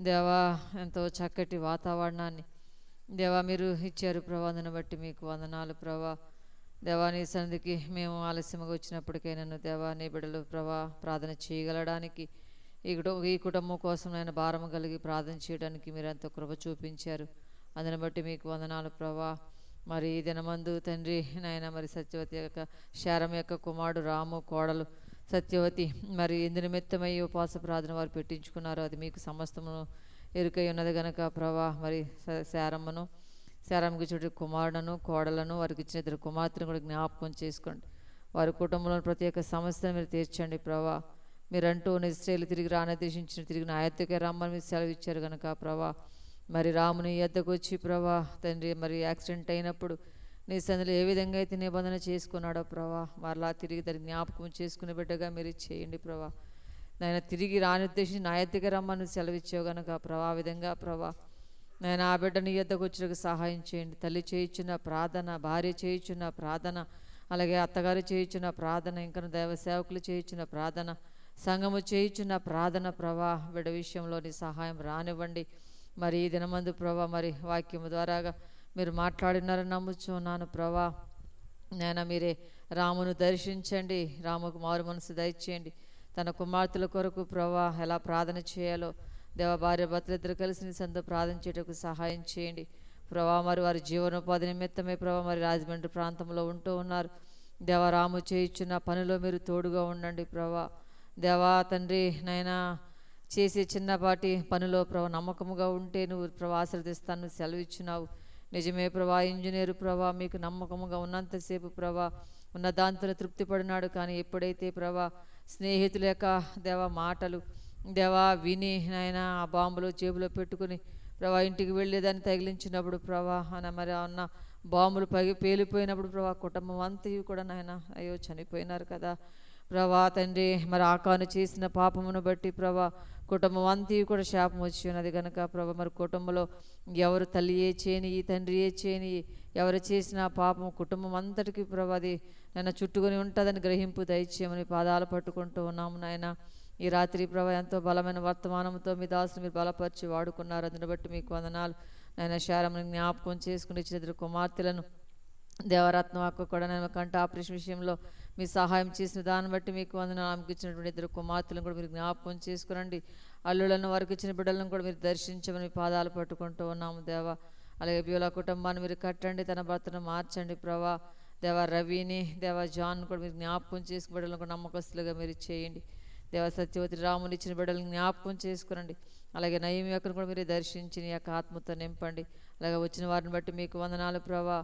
దేవా, ఎంతో చక్కటి వాతావరణాన్ని దేవా మీరు ఇచ్చారు ప్రభా, అందుని బట్టి మీకు వందనాలు ప్రభా. దేవా, నీ సన్నిధికి మేము ఆలస్యంగా వచ్చినప్పటికైనా దేవా, నీ బిడ్డలు ప్రభా ప్రార్థన చేయగలడానికి, ఈ కుటుంబం కోసం నేను భారం కలిగి ప్రార్థన చేయడానికి మీరు ఎంతో కృప చూపించారు. అందుని బట్టి మీకు వందనాలు ప్రభా. మరి ఈ దినమందు తండ్రి నాయన, మరి సత్యవతి యొక్క శారం యొక్క కుమారుడు రాము, కోడలు సత్యవతి మరి ఎందు నిమిత్తమై ఉపవాస ప్రార్థన వారు పెట్టించుకున్నారు. అది మీకు సమస్తమును ఎరుకై ఉన్నది గనక ప్రభా, మరి శారమ్మకి చుట్టూ కుమారుడును కోడలను వారికి ఇచ్చిన 2 కుమార్తెను కూడా జ్ఞాపకం చేసుకోండి. వారి కుటుంబంలో ప్రతి ఒక్క సమస్యను మీరు తీర్చండి ప్రభా. మీరంటూ నిశ్చయాలు తిరిగి రానదేశించిన తిరిగి నా ఎద్దకే రమ్మని మీరు సెలవు ఇచ్చారు కనుక ప్రభా, మరి రాముని ఎద్దకు వచ్చి ప్రభా తండ్రి మరి యాక్సిడెంట్ అయినప్పుడు నీ సన్నిధిలో ఏ విధంగా అయితే నిబంధన చేసుకున్నాడో ప్రభా, మరలా తిరిగి దాన్ని జ్ఞాపకం చేసుకునే బిడ్డగా మీరు చేయండి ప్రభా. నాయన తిరిగి రాని ఉద్దేశించి నా ఎద్దకు రమ్మని సెలవిచ్చావు గనుక ప్రభా, ఆ విధంగా ప్రభా నాయన ఆ బిడ్డ నీ యొద్దకు వచ్చేందుకు సహాయం చేయండి. తల్లి చేయుచున్న ప్రార్థన, భార్య చేయుచున్న ప్రార్థన, అలాగే అత్తగారు చేయుచున్న ప్రార్థన, ఇంకా దైవ సేవకులు చేయుచున్న ప్రార్థన, సంఘము చేయుచున్న ప్రార్థన ప్రభా, బిడ్డ విషయంలో నీ సహాయం రానివ్వండి. మరి ఈ దినమందు ప్రభా మరి వాక్యము ద్వారాగా మీరు మాట్లాడినారని నమ్ముచున్నాను ప్రభా. నాయన మీరే రామును దర్శించండి, రాముకు మారు మనసు దయచేయండి. తన కుమార్తెల కొరకు ప్రభా ఎలా ప్రార్థన చేయాలో దేవ, భార్య భర్తలు ఇద్దరు కలిసి నీ సంతో ప్రార్థన చేయటకు సహాయం చేయండి ప్రభా. మరి వారి జీవనోపాధి నిమిత్తమే ప్రభా మరి రాజమండ్రి ప్రాంతంలో ఉంటూ ఉన్నారు దేవ. రాము చేయించున్న పనిలో మీరు తోడుగా ఉండండి ప్రభా. దేవా తండ్రి నాయన చేసే చిన్నపాటి పనిలో ప్రభా నమ్మకముగా ఉంటే నువ్వు ప్రభా ఆశీర్వదిస్తాను సెలవిచ్చున్నావు. నిజమే ప్రభా, ఇంజనీరు ప్రభా మీకు నమ్మకముగా ఉన్నంతసేపు ప్రభా ఉన్న దాంతో తృప్తి పడినాడు. కానీ ఎప్పుడైతే ప్రభా స్నేహితుల యొక్క దేవ మాటలు దేవా విని నాయన ఆ బాంబులో జేబులో పెట్టుకుని ప్రభా ఇంటికి వెళ్ళేదాన్ని తగిలించినప్పుడు ప్రభా మరి ఉన్న బాంబులు పేలిపోయినప్పుడు ప్రభా కుటుంబం అంతయు కూడా నాయన అయ్యో చనిపోయినారు కదా ప్రభా తండ్రి. మరి ఆకాను చేసిన పాపమును బట్టి ప్రభా కుటుంబం అంతయు కూడా శాపం వచ్చి ఉన్నది కనుక ప్రభా మరి కుటుంబంలో ఎవరు తల్లి ఏ చేయని, తండ్రి ఏ చేయని, ఎవరు చేసిన పాపం కుటుంబం అంతటికి ప్రభా అది నన్ను చుట్టుకొని ఉంటుందని గ్రహింపు దయచేయమని పాదాలు పట్టుకుంటూ ఉన్నాము నాయన. ఈ రాత్రి ప్రభా ఎంతో బలమైన వర్తమానంతో మీ దాసుని మీరు బలపరిచి వాడుకున్నారు. అందుని బట్టి మీకు వందనాలు నాయన. శారముని జ్ఞాపకం చేసుకుని ఇచ్చిన ఇద్దరు కుమార్తెలను దేవరత్నం అక్క కూడా నేను కంట ఆపరేషన్ విషయంలో మీ సహాయం చేసిన దాన్ని బట్టి మీకు వందనాలు. ఆమెకు ఇచ్చినటువంటి ఇద్దరు కుమార్తెలను కూడా మీరు జ్ఞాపకం చేసుకురండి. అల్లులను వారికి ఇచ్చిన బిడ్డలను కూడా మీరు దర్శించమని పాదాలు పట్టుకుంటూ ఉన్నాము దేవా. అలాగే బ్యూలా కుటుంబాన్ని మీరు కట్టండి, తన భర్తను మార్చండి ప్రభా. దేవా రవిని దేవా జాన్ కూడా మీరు జ్ఞాపకం చేసుకుని బిడ్డలను కూడా నమ్మకస్తులుగా మీరు చేయండి దేవ. సత్యవతి రాముని ఇచ్చిన బిడ్డలను జ్ఞాపకం చేసుకురండి. అలాగే నయం యొక్కను కూడా మీరు దర్శించి నీ యొక్క ఆత్మతో నింపండి. అలాగే వచ్చిన వారిని బట్టి మీకు వందనాలు ప్రభా.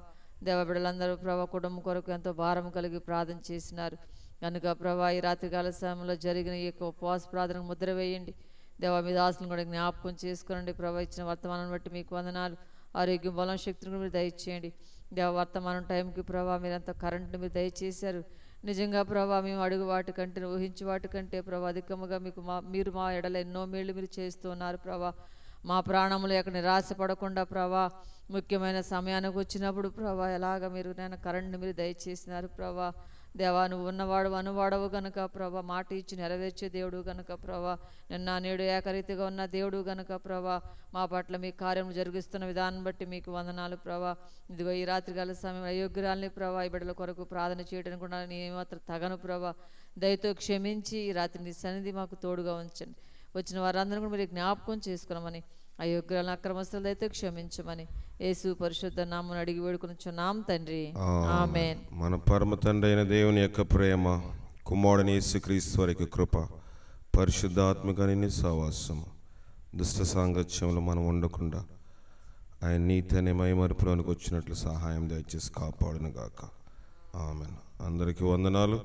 దేవ బిడ్డలందరూ ప్రభా కుటుంబం కొరకు ఎంతో భారం కలిగి ప్రార్థన చేసినారు కనుక ప్రభా ఈ రాత్రికాల సమయంలో జరిగిన ఈ యొక్క ఉపవాస ప్రార్థనకు ముద్ర వేయండి దేవ. మీ దాసులను కూడా జ్ఞాపకం చేసుకురండి ప్రభా. ఇచ్చిన వర్తమానం బట్టి మీకు వందనాలు. ఆరోగ్యం బలం శక్తిని కూడా మీరు దయచేయండి దేవ. వర్తమానం టైంకి ప్రభా మీరంతా కరెంట్ని మీరు దయచేశారు. నిజంగా ప్రభా మేము అడుగు వాటికంటే ఊహించి వాటికంటే ప్రభా అధికముగా మీరు మా ఎడల ఎన్నో మేళ్ళు మీరు చేస్తూ ఉన్నారు ప్రభా. మా ప్రాణములు ఎక్కడ నిరాశపడకుండా ప్రభా ముఖ్యమైన సమయానికి వచ్చినప్పుడు ప్రభా ఎలాగ మీరు నేను కరెంట్ని మీరు దయచేసినారు ప్రభా. దేవా నువ్వు ఉన్నవాడు అనువాడవు గనుక ప్రభా, మాట ఇచ్చి నెరవేర్చే దేవుడు గనుక ప్రభా, నిన్న నేడు ఏకరీతిగా ఉన్న దేవుడు గనుక ప్రభా, మా పట్ల మీ కార్యం జరిగిస్తున్న విధానం బట్టి మీకు వందనాలు ప్రభా. ఇదిగో ఈ రాత్రికాల సమయం అయోగ్యురాల్ని ప్రభా ఈ బిడ్డల కొరకు ప్రార్థన చేయడానికి కూడా నేను మాత్రం తగను ప్రభా. దయతో క్షమించి ఈ రాత్రి నీ సన్నిధి మాకు తోడుగా ఉంచండి. వచ్చిన వారందరూ కూడా మీరు జ్ఞాపకం చేసుకున్నామని, అయోగ్యులను అక్రమస్తులు అయితే క్షమించమని యేసు పరిశుద్ధ నామమున అడిగి వేడుకొనుచున్నాం తండ్రి, ఆమేన్. మన పరమ తండ్రి అయిన దేవుని యొక్క ప్రేమ, కుమారుని యేసుక్రీస్తు వారి కృప, పరిశుద్ధాత్మకని సహవాసము, దుష్ట సాంగత్యంలో మనం ఉండకుండా ఆయన నీతి అనే మైమరుపులోనికి వచ్చినట్లు సహాయం దయచేసి కాపాడును గాక. ఆమేన్. అందరికీ వందనాలు.